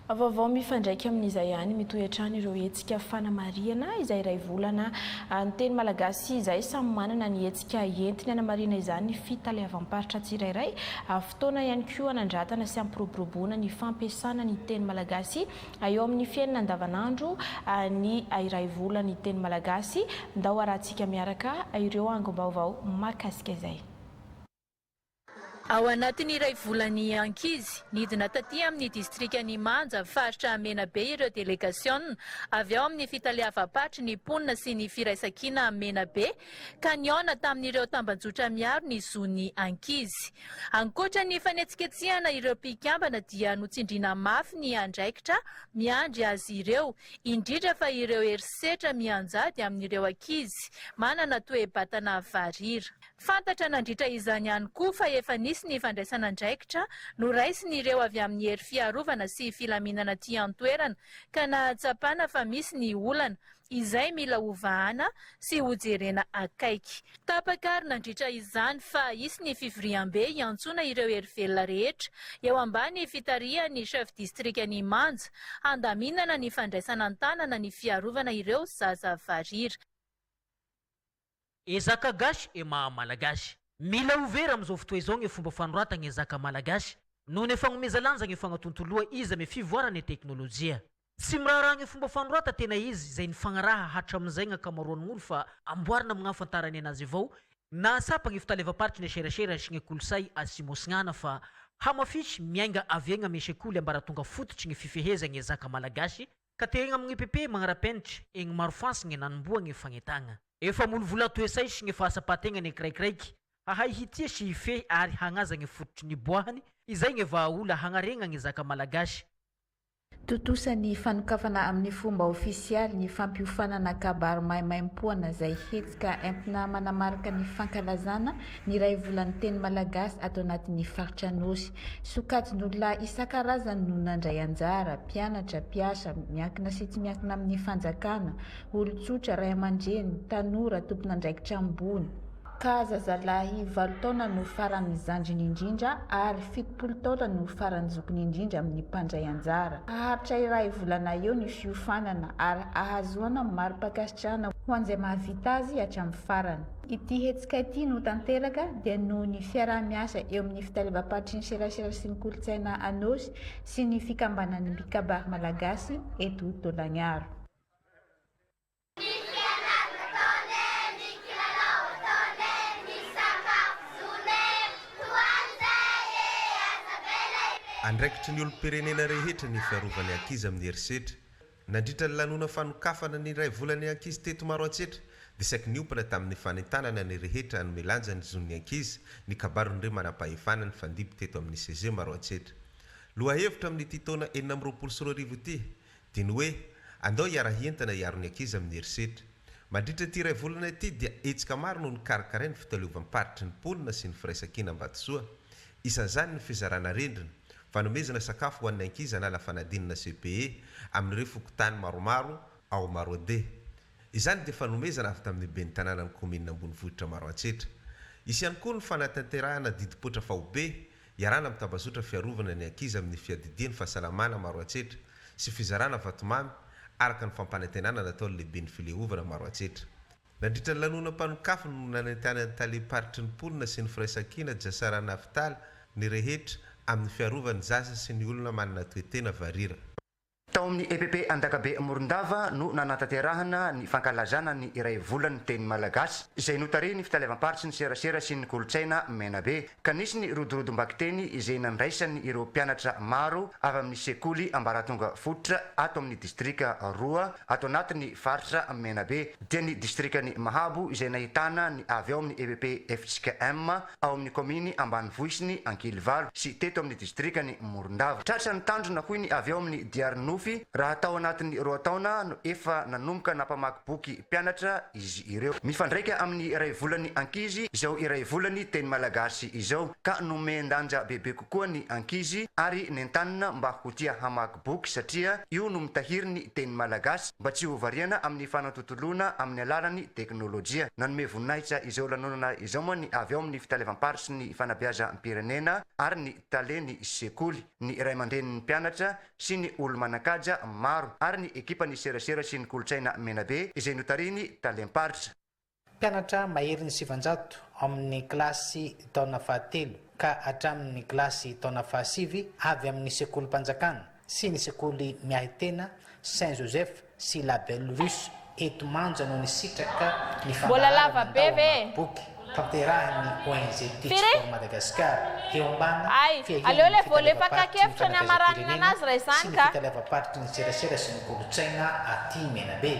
Vaovao mifandraika amin'izay ihany mitoetrany ireo hetsika fanamariana izay iray volana ny teny malagasy izay samy manana ny hetsika entiny anamarina izany fitalevam-paritra tsirairay fotoana ihany koa anandratana sy ampiroboroboana ny fampiasana ny teny malagasy eo amin'ny fiainana andavanandro ny iray volana ny teny malagasy ndao arahantsika miaraka ireo angom-baovao mahakasika izay. Ao anatin'ny iray volany ankizy nidina taty amin'ny distrikany Manja faritra Menabe ireo delegasion avy ao amin'ny fitaleava-patry ny mponina sy ny firaisankina Menabe ka niona tamin'ireo tambanjotra miaro ny zony ankizy. Ankoatra ny fanetsiketsihana ireo mpikambana dia notsindriana mafy ny andraikitra miandry azy ireo indrindra fa ireo herisetra mianjady amin'ireo ankizy manana toe-batana varira. Fantatra nandritra izany ihany koa fa efa nisy ny fandraisana andraikitra noraisin'ireo avy amin'ny hery fiarovana sy filaminana ty an-toerana ka nahatsapana fa misy ny olana izay mila hovahana sy hojerena akaiky. Tapakary nandritra izany fa isy ny fivoriam-be iantsona ireo hery velona rehetra eo ambany fitarihan'ny chef distrikany Manja handaminana ny fandraisana an-tanana ny fiarovana ireo zaza varira. Ezaka gasy e maha malagasy. Mila overa amin'izao fotoa izao ny fomba fanoratana ezaka malagasy noho ny fagnomeza lanja ny fagnatontoloa izy ame fivoarana teknôlôjia. Tsy miraharaha ny fomba fanorata tena izy izay nifagnaraha hatramin'izay ny ankamaroan'olo fa amboarina amin'ny hafantarany anazy avao na sapa ny fitalevam-paritry ny serasera sy ny kolosay asimosignana fa hamafitry miainga avegna ame sekoly ambaratonga fototry ny fifehezana ezaka malagasy ka tegna amin'ny PP magnara-penitra egny marofansi ny nanomboa ny fagnetagna. Efa molovola toesay sy ny fahasapategna ny kiraikraiky ahay hitia sy hife ary hagnaza ny fototry ny boahany izay ny vahaola hagnaregna ny zaka malagasy. Totosany fanokafana amin'ny fomba ofisialy ny fampiofanana kabary maimaimpoana izay hetsika entina manamarika ny fankalazana ny iray volan'ny teny malagasy atao anatin'ny faritra Anosy. Sokajin'olona isan-karazany no nandray anjara, mpianatra, mpiasa, miankina sy tsy miankina amin'ny fanjakana, olon-tsotra, ray aman-dreny, tanora, tompon'andraikitra ambony. Ka zazalahy 7 taona no farany zandriny indrindra ary 70 taona no farany zokiny indrindra amin'ny mpandray anjara. Aharitra iray volana eo ny fiofanana ary ahazoana maro-pakasitrahana ho an'izay mahavita azy hatramin'ny farany. Ity hetsika ity no tanteraka dia noho ny fiarah-miasa eo amin'ny fitalevam-paritry ny serasera sy ny kolotsaina Anosy sy ny fikambanan'ny mpikabary malagasy eto Tolagnaro. Andraikitry ny olo-pirenena rehetra ny fiarovany ankizy amin'ny herisetra. Nandritra ny lanona fanokafana ny iray volany ankizy teto maro antsetra dia saky niompana tamin'ny fanentanana ny rehetra ny milanja ny zon'ny ankizy ny kabarondre manam-pahefana ny fandiby teto amin'ny CG maro antsetra. Lohahevitra amin'ny ity taona 424 ity dia ny hoe andao hiara-hientana hiaro ny ankizy amin'ny herisetra. Mandritra ity iray volana ity dia hetsika maro no nikarakarainy fitaleovam-paritry ny mponina sy ny firaisankina Ambatosoa. Isan'izany ny fizarana rendrina fanomezana sakafo ho an'ny ankizy anala fanadinana CPE amin'ireo fokotany maromaro ao Marode. Izany dia fanomezana avy tamin'ny ben'ny tanàna ny kominina ambonivohitra maro antsetra. Isy ihany koa ny fanatanterahana didipotra fahobe iarana amin'ny tambazotra fiarovana ny ankizy amin'ny fiadidiany fahasalamana maro antsetra sy fizarana vatomamy araka ny fampanantenana natao lehiben'ny filehovana maro antsetra. Nandritra ny lanonam-panokafy no nanentanany taleparitry ny mponina sy ny firaisankina Jasara Nafitaly ny rehetra amin'ny fiarovany zaza sy ny olona manana toetena varira. Tao amin'ny EPP Andakabe Morondava no nanatanterahana ny fankalazana ny iray volany teny malagasy izay notare ny fitalevam-paritry ny serasera sy ny kolotsaina Menabe ka nisy ny rodorodombakiteny izay nandraisany ireo mpianatra maro avy amin'ny sekoly ambaratonga fototra ato amin'ny distrika 2 ato anatin'ny faritra Menabe dia ny distrikany Mahabo izay nahitana ny avy ao amin'ny EPP FCKM ao amin'ny kominy Ambanivohitra Ankilivalo sy teto amin'ny distrikany Morondava. Tratra ny tandrona hoy ny avy ao amin'ny Diarnofy nofy raha tao anatin'ny 2 taona no efa nanomboka napamaky boky mpianatra izy ireo. Mifandraika amin'ny iray volany ankizy izao iray volany teny malagasy izao ka nomendanja bebe kokoa ny ankizy ary nentanina mba ho tia hamaky boky satria io no mitahiry ny teny malagasy mba tsy ho variana amin'ny fanatontolona amin'ny alalan'ny teknôlôjia. Nanome voninahitra izao lanonana izao moa ny avy ao amin'ny fitalevam-pary sy ny fanabeaza am-pirenena ary ny taleny sekoly, ny iray aman-drenin'ny mpianatra sy ny olo-manakaja maro ary ny ekipa ny serasera sy ny kolotsaina Menabe izay notariny talem-paritra. Mpianatra mahery ny 700 amin'ny klasy taona fahatelo ka hatramin'ny klasy taona fahasivy avy amin'ny sekoly mpanjakana sy ny sekoly miahitena Saint Joseph sy la Belle Russe eto manja no ny sitraka ny fandaharana boky tanterahany ONG Teach for Madagascar eo ambana sy ny fitalevam-paritry ny serasera sy ny kolotsaina aty Menabe.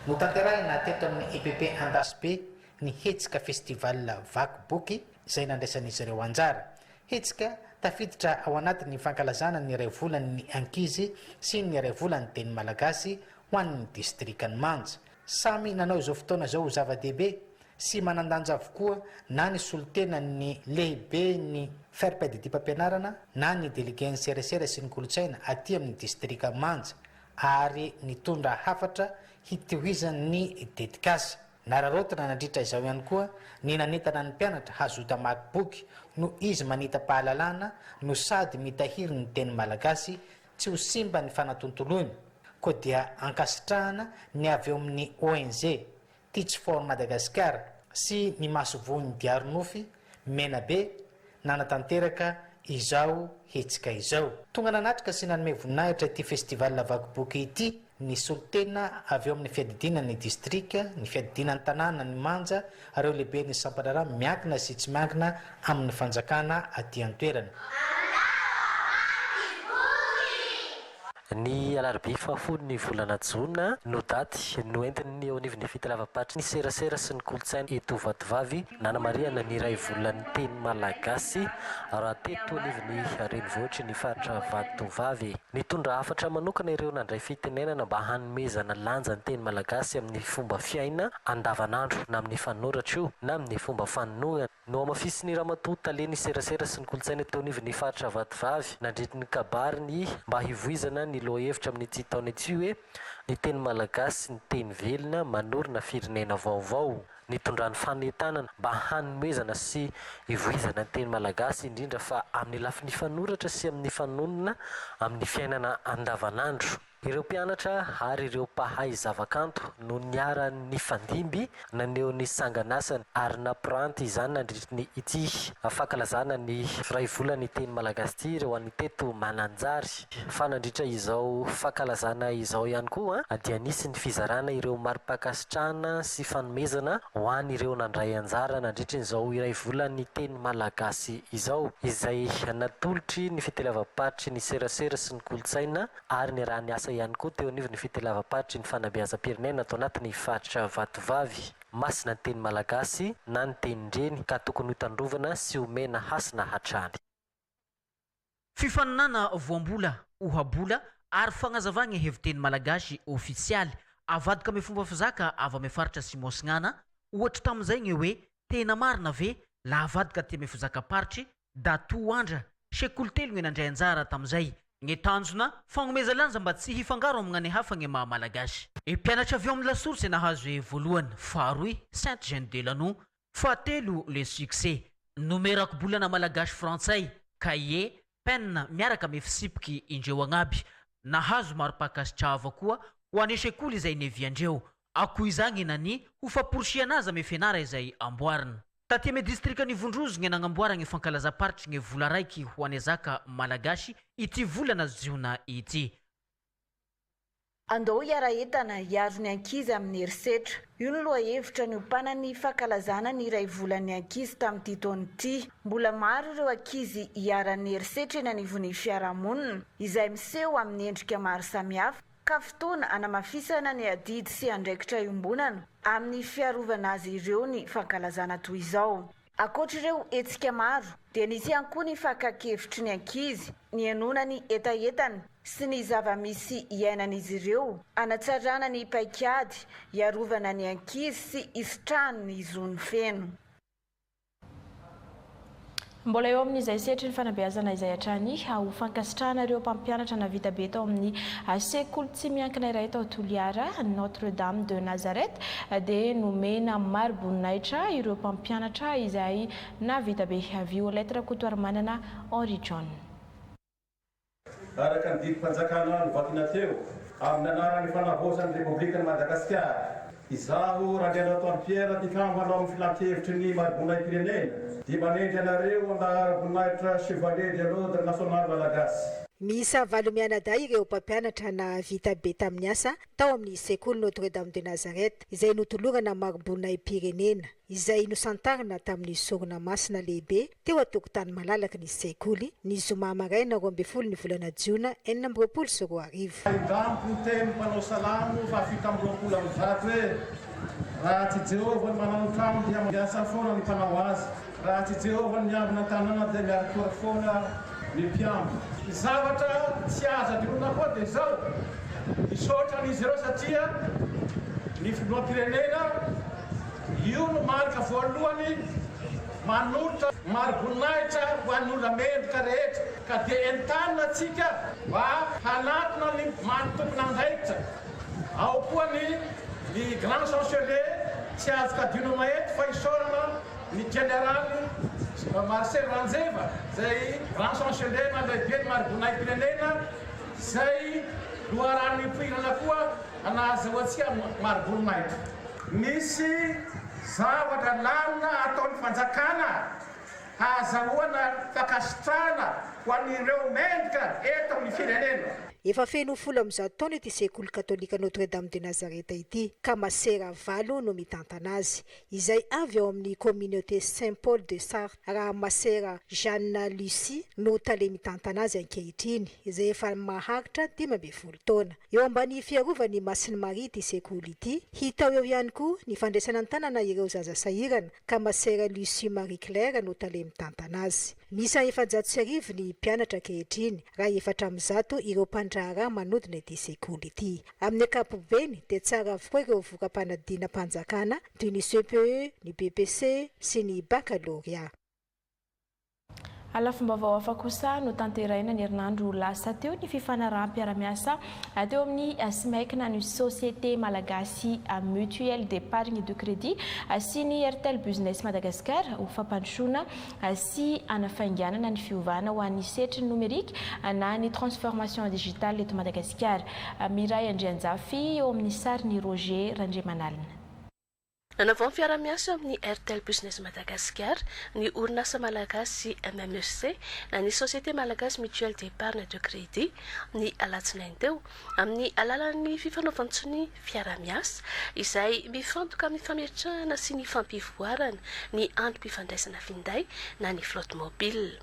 No tanterahina teto amin'ny EPP Andasy ny hetsika festival vaky boky izay nandraisan'izy ireo anjara. Hetsika tafiditra ao anatin'ny fankalazana ny iray volan'ny ankizy sy ny iray volan'ny teny malagasy ho an'ny distrikany Manja. Samy nanao izao fotoana izao zava-dehibe sy manandanja avokoa na ny solotena ny lehibe ny fair-paididipam-pianarana na ny délégué serasera sy ny kolotsaina aty amin'ny distrika Manja ary nitondra hafatra hitohizan'ny dedikasa. Nararotana nandritra izao ihany koa ny nanentana ny mpianatra hazota maky boky no izy manita pahalalana no sady mitahiry ny teny malagasy tsy ho simba ny fanatontoloiny. Koa dia ankasitrahana ny avy eo amin'ny ONG Teach for Madagascar sy ny masovoany diaronofy Menabe nanatanteraka izao hetsika izao. Tonga nanatrika sy nanome voninahitra ity festival vaky boky ity ny solotena avy eo amin'ny fiadidina ny distrika, ny fiadidina ny tanàna ny Manja ary eo lehibe ny Sampanara miankina sy tsy miankina amin'ny fanjakana aty an-toerana. Ny alarobia fahafolo ny volana Jona no daty no entiny eo anivon'ny fitalavam-patry ny serasera sy ny kolotsaina eto Vatovavy nanamariana ny iray volan'ny teny malagasy raha teto anivon'ny renivohitry ny faritra Vatovavy. Nitondra hafatra manokana ireo nandray fitenenana mba hanomezana lanja ny teny malagasy amin'ny fomba fiaina andavanandro na amin'ny fanoratra io na amin'ny fomba fanonoana. No amafisy ny ramatoa taleny serasera sy ny kolotsaina teo anivon'ny faritra Vatovavy nandritra ny kabariny mba hivoizana ny lohevitra amin'ny ty taona ity hoe ny teny malagasy ny teny velona manorina firenena vaovao. Nitondran'ny fanentanana mba hanomezana sy hivoizana ny teny malagasy indrindra fa amin'ny lafiny fanoratra sy amin'ny fanonona amin'ny fiainana andavanandro. Ireo mpianatra ary ireo mpahay zavakanto no niara ny fandimby naneo ny sanganasany ary nampiranty izany nandritra ny ity fankalazana ny iray volany teny malagasy ity ireo an'ny teto Mananjary. Fa nandritra izao fankalazana izao ihany koa dia nisy ny fizarana ireo marim-pakasitrahana sy fanomezana ho an'ireo nandray anjara nandritra izao iray volany teny malagasy izao izay natolotry ny fitelavam-patry ny serasera sy ny kolotsaina ary ny raha ny asa ihany koa teo anivon'ny fitelavam-patry ny fanabeazam-pirenena ato anatin'ny faritra Vatovavy. Masina ny teny malagasy na ny tenindreny ka tokony hitandrovana sy omena hasina hatrany. Fifaninana voambola, ohabola ary fagnazavagna heviteny malagasy ofisialy avadika ame fomba fizaka avy ame faritra Simosignana ohatra tamin'izay ny hoe tena marina ve la avadika ty ame fizakaparitry da to andra sekoly telo ny nandray anjara tamin'izay ny tanjona fagnomeza lanja mba tsy hifangaro amin'any hafa ny maha malagasy. E mpianatra avy eo amin'ny lasorsy nahazo e voalohany, faharoy Sainte Jeanne de Lano, fahatelo le succès, nomerako bolana malagasy frantsay, cahier, penina miaraka ame fisipiky indreo agnaby. Nahazo marim-pakasitrahava koa ho ane sekoly izay neviandreo. Akoho izany nani ho fampirosiana azy ame fianara izay amboarina. Taty ame distrika ny Vondrozo ny nagnamboara ny fankalaza-paritry ny vola raiky ho ane zaka malagasy ity volana ziona ity. Andao iara-entana hiaro ny ankizy amin'ny herisetra. Io no lohahevitra ny mpanany fankalazana ny iray volan'ny ankizy tamin'ity taona ity. Mbola maro ireo ankizy hiaran'ny herisetra eny anivon'ny fiarahamonina izay miseho amin'ny endrika maro samihafa ka fotoana anamafisana ny adidy sy andraikitra iombonana amin'ny fiarovana azy ireo ny fankalazana toy izao. Akoatra ireo hetsika maro dia nisy ihany koa ny fankakevitry ny ankizy ny anona ny etaetany sy ny zava-misy iainan'izy ireo, anatsarana ny paikady, iarovana ny ankizy sy isitrano ny izony feno. Mbola eo amin'izay sehatry ny fanabeazana izay hatrany ho fankasitrahana ireo mpampianatra na vita be tao amin'ny sekoly tsy miankina iray tao Toliara Notre-Dame de Nazareth dia nomena mari-boninahitra ireo mpampianatra izay na vita be avy lettre kotoarimanana Henri John. Araka ny didim-panjakana novakina teo amin'ny anaran'ny fanavaozan'ny Repoblikan'i Madagasikara, izaho Randriana Antoine Pierre Tikamo hanao amin'ny filan-kevitry ny mari-boninahim-pirenena dia manendry anareo ambara-boninahitra Chevalier de l'Ordre National Malagasy. Miisa 8 mianadahy ireo mpampianatra na vita be tamin'ny asa tao amin'ny sekoly Notre-Dame de Nazareth izay notolorana mari-boninahim-pirenena izay nosantarina tamin'ny sorona masina lehibe teo an-tokotany malalaka ny sekoly ny zoma maraina 12 ny volana Jiona 2024. Indamiko ny teny mpanao salamo fa 7 amin'ny zato hoe raha tsy Jehovah manao trano dia miasa foana ny mpanao azy, raha tsy Jehovah miambina tanàna dia miaraka foana ny mpiambo. Zavatra tsy aza dirona koa dia zao misaotra n'izy ireo satria ny filoham-pirenena io no marika voalohany manolotra mari-boninahitra ho an'ny olona mendrika rehetra ka dia entanina atsika mba hanatona ny manotompona andraikitra. Ao koa ny grand chancelier tsy azo kadino maheto fa isorana ny generaly Marcel Ranzeva zay grand chancelier mandraibe ny mari-boninahim-pirenena zay loharan'ny poirana koa anazahoantsika mari-boninahitra. Misy zavatra lamina ataon'ny fanjakana hazahoana fakasitrahana ho an'ireo mendrika eto amin'ny firenena. Efa feno folo amin'izao taona ity sekoly katolika Notre-Dame de Nazareth ity ka masera 8 no mitantana azy izay avy ao amin'ny communauté Saint-Paul de Sarthe. Raha masera Jeanne Lucie no tale mitantana azy ankehitriny izay efa maharitra 12 taona. Eo ambany fiarovany Masiny Maria ity sekoly ity hitao eo ihany koa ny fandraisana tanana ireo zaza sahirana ka masera Lucie Marie Claire no tale mitantana azy. Misa 700 ny mpianatra ankehitriny raha 400 ireo raha manodina ity sekoly ity. Amin'ny ankapobeny dia tsara avokoa ireo voka-panadina mpanjakana toy ny CPE, ny BPC sy ny baccalauréat. Alafombavao hafa kosa no tanteraina ny herinandro lasa teo ny fifanarahanam-piaramiasa teo amin'ny SMEC na ny Société Malagasy Mutuelle d'Épargne de Crédit sy ny Airtel Business Madagascar ho fampandrosoana sy anafainganana ny fiovana ho an'ny setry numérique na ny transformation digitale eto Madagascar. Miray Andrianjafy eo amin'ny sary ny Roger Randriamanalina. Nanavao ny fiaramiasa amin'ny Airtel Business Madagascar, ny orinasa malagasy MMEC na ny Société Malagasy Mutuelle d'Épargne de Crédit ny alatsinainy teo amin'ny alalan'ny fifanaovantsony fiaramiasa izay mifantoka amin'ny fametrahana sy ny fampivoarana ny androm-pifandraisana finday na ny flotte mobile.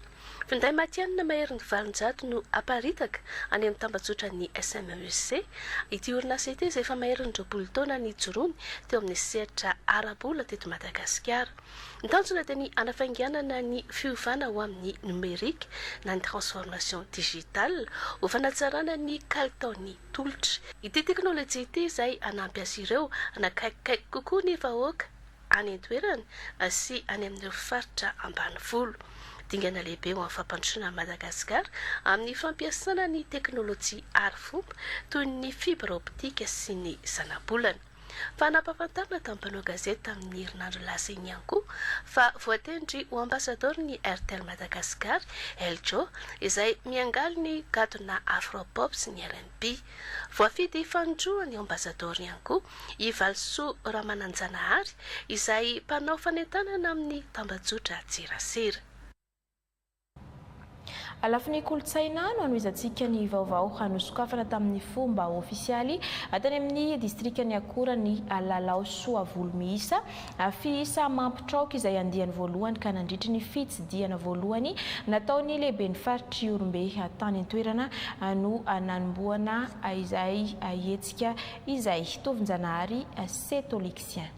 Finday matianina maherin'ny 700 no aparitaka any amin'ny tambazotra ny SMMEC. Ity orinasa ity izay efa maherin'ny 20 taona ny jorony teo amin'ny sehatra arabola teto Madagasikara. Ny tanjona dia ny anafainganana ny fiovana ho amin'ny numérique na ny transformation digitale ho fanatsarana ny kalitaon'ny tolotra. Ity teknôlôjia ity izay anampy azy ireo anakaikikaiky kokoa ny vahoaka any an-toerana sy any amin'ny faritra ambanivolo. Dingana lehibe ho amin'ny fampandrosoana Madagasikara amin'ny fampiasana ny teknôlôjia arifomba toy ny fibre optique sy ny zanabolana. Fa nampahafantarina tampanao gazety amin'ny herinandro lasa iny ihany koa fa voatendry ho ambassador ny Airtel Madagascar Eljo izay miangaly ny gadona Afropop sy ny R&B. Voafidy fandroany ambassador ihany koa i Valso Ramananjanahary izay mpanao fanentanana amin'ny tambazotra tsirasira. Alafin'ny kolotsaina no anoizantsika ny vaovao hanosokafana tamin'ny fomba ofisialy tany amin'ny distrikan'ny akora ny Lalao Soavolo miisa fiisa mampitraoka izay andiany voalohany ka nandritry ny fitsidiana voalohany nataony lehibe ny faritry Orombe tany an-toerana no nanomboana izay hetsika izay Tovinjanahary Setolixien.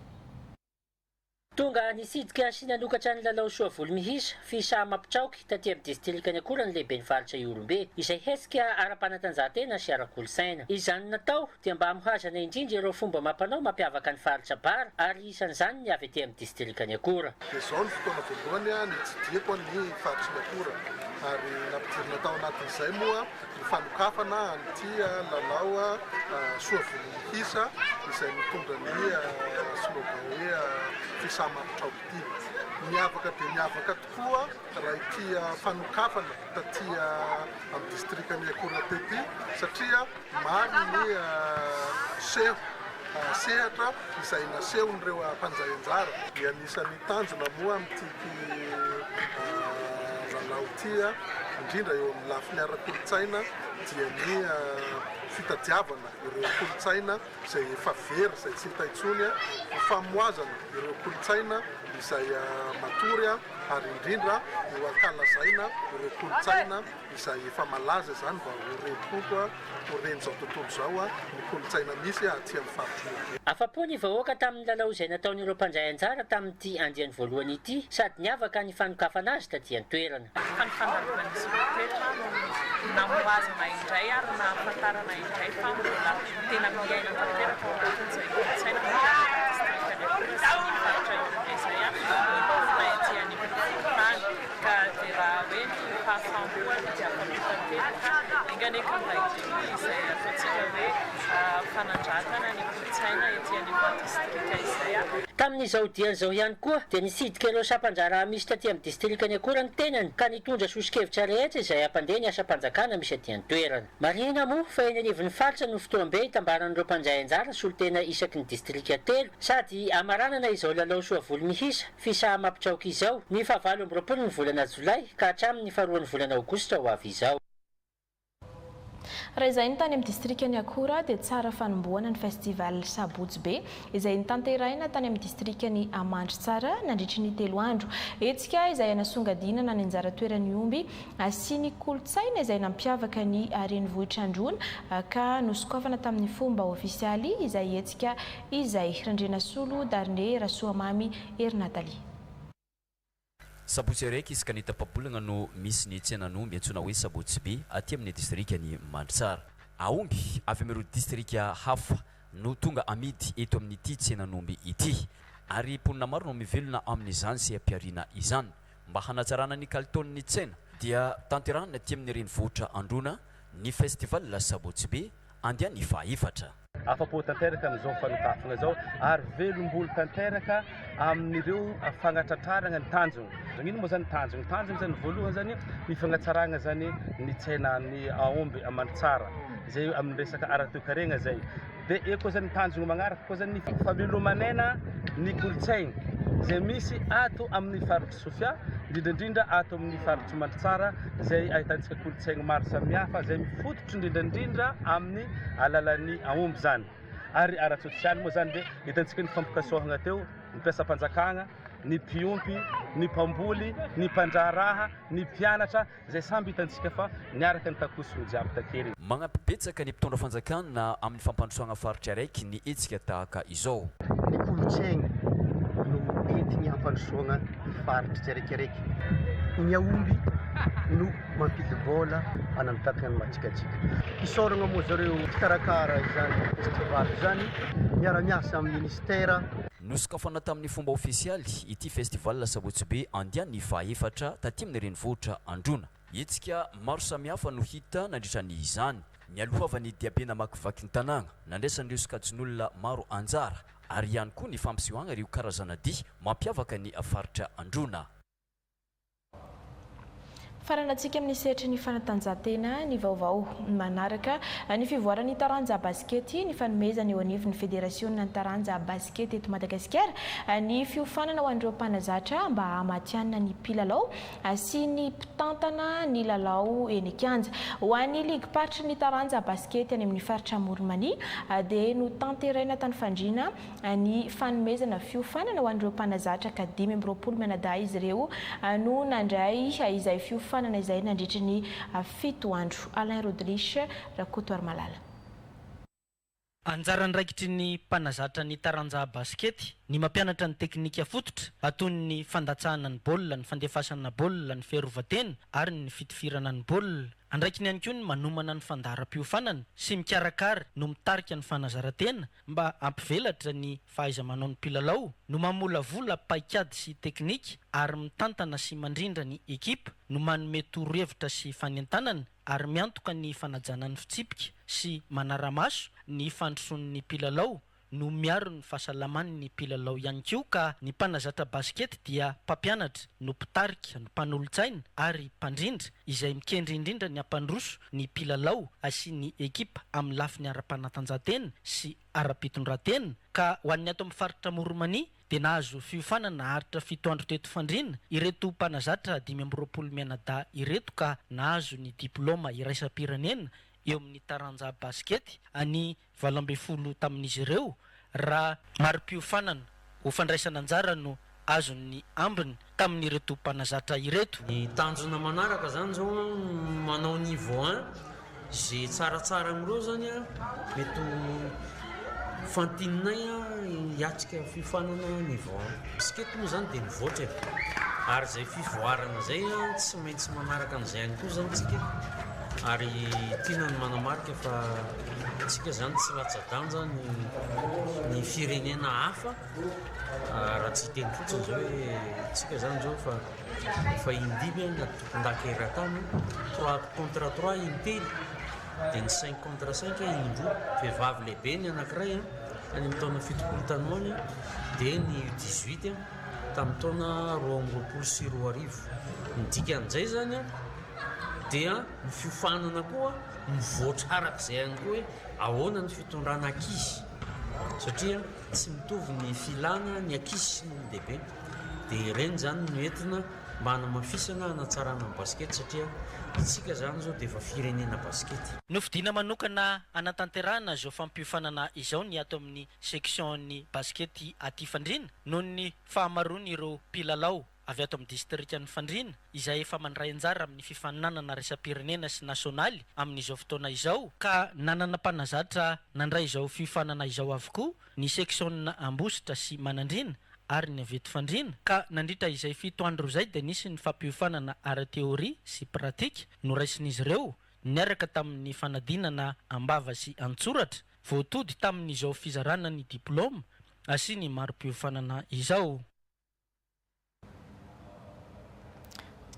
tonga nisidika sy nanokatra ny lalao soa volo mihisa fisa mampitraoky taty amin'ny distrika ny akora ny lehibe ny faritra Iorombe izay hesika ara-panatanjahantena sy ara-kolosaina. Izany natao dia mba hamohazana indrindra ireo fomba mampanao mampiavaka ny faritra Bara ary isan'izany ny avy aty amin'ny distrika ny akora. Izao ny fotoana voalohany nitsidiako ny faritra ny akora ary nampidirina tao anatin'izay moa ny fanokafana an'ity lalao soa volo mihisa izay mitondra ny slogan hoe fisa mampitraoky ity. Miavaka dia miavaka tokoa raha ity fanokafana taty amin'ny distrika ny akora tety satria maro ny seho sehatra izay nasehon'ireo mpanjay anjara dia anisan'ny tanjona moa amin'ity lalao ity indrindra eo amin'ny lafiny ara-kolotsaina dia ny fitadiavana ireo kolotsaina izay efa very izay tsy hita intsony ny famoazana ireo kolotsaina izay matory ary indrindra eo ankalazaina ireo kolotsaina izay efa malaza izany mba horenikoa horen'izao tontolo izao ny kolotsaina misy aty amin'ny faritra. Afa-po ny vahoaka tamin'ny lalao izay nataon'ireo mpanjay anjara tamin'ity andiany voalohany ity sady niavaka ny fanokafana azy taty an-toerana. Fanifandalovan'izy ireo toerana no namoazana indray ary nahafantarana indray fa mbola tena miaina tanteraka ao anatin'izay kolotsaina faritra Iorombe izay mbaofona ety an'Ivorany ka dia raha hoe ny fahafahampoana dia afamitantera enganeka mba indrindra izay ataontsika hoe fanandratana ny kolotsaina ety an'Ivorany distrika izay. Tamin'izao dian'izao ihany koa dia nisidika ireo sampanjara misy taty amin'ny distrika ny akora ny tenany ka nitondra sosikevitra rehetra izay hampandeha ny asa-panjakana misy aty an-toerana. Marihina moa fa eny anivon'ny faritra no fotoam-be hitambaran'ireo mpanjay anjara solotena isaky ny distrika telo sady amaranana izao lalao soa volo mihisa fisa mampitraoky izao ny 27 ny volana Jolay ka hatramin'ny 2 ny volana Aogositra ho avy izao. Raha izay ny tany amin'ny distrika ny akora dia tsara fanombohana ny festival Sabotsy izay nitanteraina tany amin'ny distrika ny Amandritsara nandritry ny 3 andro. Etsika izay nasongadinana ny anjara toerany omby sy ny kolotsaina izay nampiavaka ny renivohitra Androna ka nosokafana tamin'ny fomba ofisialy izay etsika izay Randrena Solo Darne Rasoamamy Ernatali. Sabotsy araiky isaka ny tapabolana no misy ny tsenan'omby antsoina hoe Sabotsy be aty amin'ny distrika ny Mandritsara. Aomby avy amin'ireo distrika hafa no tonga amidy eto amin'ity tsenan'omby ity ary mponina maro no mivelona amin'izany sy ampiarina izany mba hanatsarana ny kalitaon'ny tsena dia tanterahana aty amin'ny renivohitra Androna ny festival la Sabotsy be andeha ny fahaefatra. Afa-po tanteraka amin'izao fanokafana zao ary velombolo tanteraka amin'ireo fagnatratrarana ny tanjona. Ino moa zany tanjona? Tanjona zany voalohany zany ny fagnatsarana zany ny tsenan'ny aomby Amandritsara zay amin'ny resaka ara-toe-karena zay. Dia eo koa zany tanjona magnaraka koa zany ny famelomanena ny kolotsaina zay misy ato amin'ny faritra Sofia indrindra ato amin'ny faritra Mandritsara zay ahitantsika kolotsaina maro samihafa zay mifototry indrindra amin'ny alalan'ny aomby zany. Ary ara-tsosialy moa zany dia hitantsika ny fampikasohana teo ny mpiasa-panjakana, ny mpiompy, ny mpamboly, ny mpandraharaha, ny mpianatra zay samby hitantsika fa niaraka ny takosony jiaby takery. Magnapibetsaka ny mpitondra fanjakana amin'ny fampandrosoana faritra araiky ny etsika tahaka izao. Ny kolotsaina no entigny hampandrosoana ny faritra tsiraikaraiky. Ny aomby no mampidy bola anampitatana ny matsikajika. Isorana moa zareo karakara izany festival izany miara-miasa amin'ny ministera. Nosokafana tamin'ny fomba ofisialy ity festival Sabotsy be andeha ny fahaefatra taty amin'ny renivohitra Androna. Etsika maro samihafa no hita nandritra ny izany. Mialoha ny diabe namakivaky ny tanàna nandraisan'ireo sokajin'olona maro anjara ary ihany koa ny fampisehoana ireo karazana dia mampiavaka ny faritra Androna. Faranatsika amin'ny sehatra ny fanatanjahantena ny vaovao manaraka ny fivoaran'ny taranja baskety ny fanomezana eo anivon'ny federasiona ny taranja baskety eto Madagasikara ny fiofanana ho an'ireo mpanazatra mba hamatianina ny mpilalao sy ny mpitantana ny lalao eny Kianja. Ho an'ny ligue paritra ny taranja baskety any amin'ny faritra Morimani dia no tanteraina tany fandriana ny fanomezana fiofanana ho an'ireo mpanazatra ka 520 manada izy ireo no nandray izay fiofanana izay nandritry ny 7 andro. Alain Rodrigue, Rakoto Armalala. anjara ndraikitry ny mpanazatra ny taranja baskety ny mampianatra ny teknika fototra atony ny fandatsahana ny baolina ny fandefasana baolina ny fiarovatena ary ny fitifirana ny baolina andraikiny ihany koa ny manomana ny fandara-piofanana sy mikarakara no mitarika ny fanazaratena mba ampivelatra ny fahaiza-manao ny mpilalao no mamolavola paikady sy teknika ary mitantana sy mandrindra ny ekipa no manome torohevitra sy fanentanana ary miantoka ny fanajana ny fitsipika sy manaramaso ny fandroson'ny mpilalao no miaro ny fahasalaman'ny mpilalao ihany koa ka ny mpanazatra baskety dia mpampianatra no mpitarika ny mpanolotsaina ary mpandrindra izay mikendry indrindra ny ampandroso ny mpilalao sy ny ekipa amin'ny lafiny ara-panatanjahantena sy ara-pitondratena ka ho an'ny ato amin'ny faritra Moromania dia nahazo fiofanana haritra 7 andro teto fandriana ireto mpanazatra 520 mianada ireto ka nahazo ny diplôma iraisam-pirenena eo amin'ny taranja baskety any 12 tamin'izy ireo raha maro-piofanana ho fandraisana anjara no azon'ny ambiny tamin'ireto mpanazatra ireto. Ny tanjona manaraka zany zao manao niveau 1 zay tsaratsara amin'ireo zany a mety fantininay hiatrika fiofanana niveau 1 baskety moa zany dia mivoatra ary zay fivoarana zay tsy maintsy manaraka an'izay ihany koa zany tsika ary tiana ny manamarika fa tsika zany tsy latsa-danja ny firenena hafa raha tsy teny fotsiny zao hoe tsika zany zao fa indimy na tokondaka eran-tany 3 contre 3 intely dia ny 5 contre 5 indroa vehivavy lehibe ny anankiray any amin'ny taona 70 dia ny 18 tamin'ny taona 2024 midika an'izay zany dia ny fiofanana koa mivoatra arak'izay ihany koa hoe ahoana ny fitondrana ankizy satria tsy mitovy ny filana ny ankizy sy ny olon-dehibe dia ireny zany no entina mba hanamafisana hanatsarana ny baskety satria itsika zany zao dia efa firenena baskety. Nofidiana manokana anatanterahana zao fampiofanana izao ny ato amin'ny section'ny baskety aty Fandriana noho ny fahamaroany ireo mpilalao avy ato amin'ny distriktany Fandriana izay efa mandray anjara amin'ny fifaninanana raisam-pirenena sy nasionaly amin'izao fotoana izao ka nanana mpanazatra nandray izao fiofanana izao avokoa ny sectionna Ambositra sy Manandriana ary ny aveto Fandriana ka nandritra izay 7 andro zay dia nisy ny fampiofanana ara-teoria sy pratika no raisin'izy ireo niaraka tamin'ny fanadinana ambava sy antsoratra voatody tamin'izao fizarana ny diplôma sy ny maro-piofanana izao.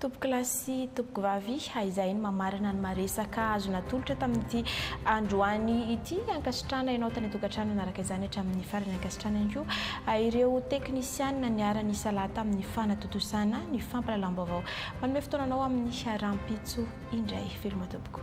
Tompoko lasy tompoko vavy haizay ny mamarina ny maresaka azo natolotra tamin'ity androany ity ankasitrana ianao tany tokantrano naraka izany hatramin'ny farany ankasitrana ihany koa ireo teknisianina niara-ny salata amin'ny fanatotosana ny fampalalam-baovao manome fotoananao amin'ny rampitso indray veloma tompoko.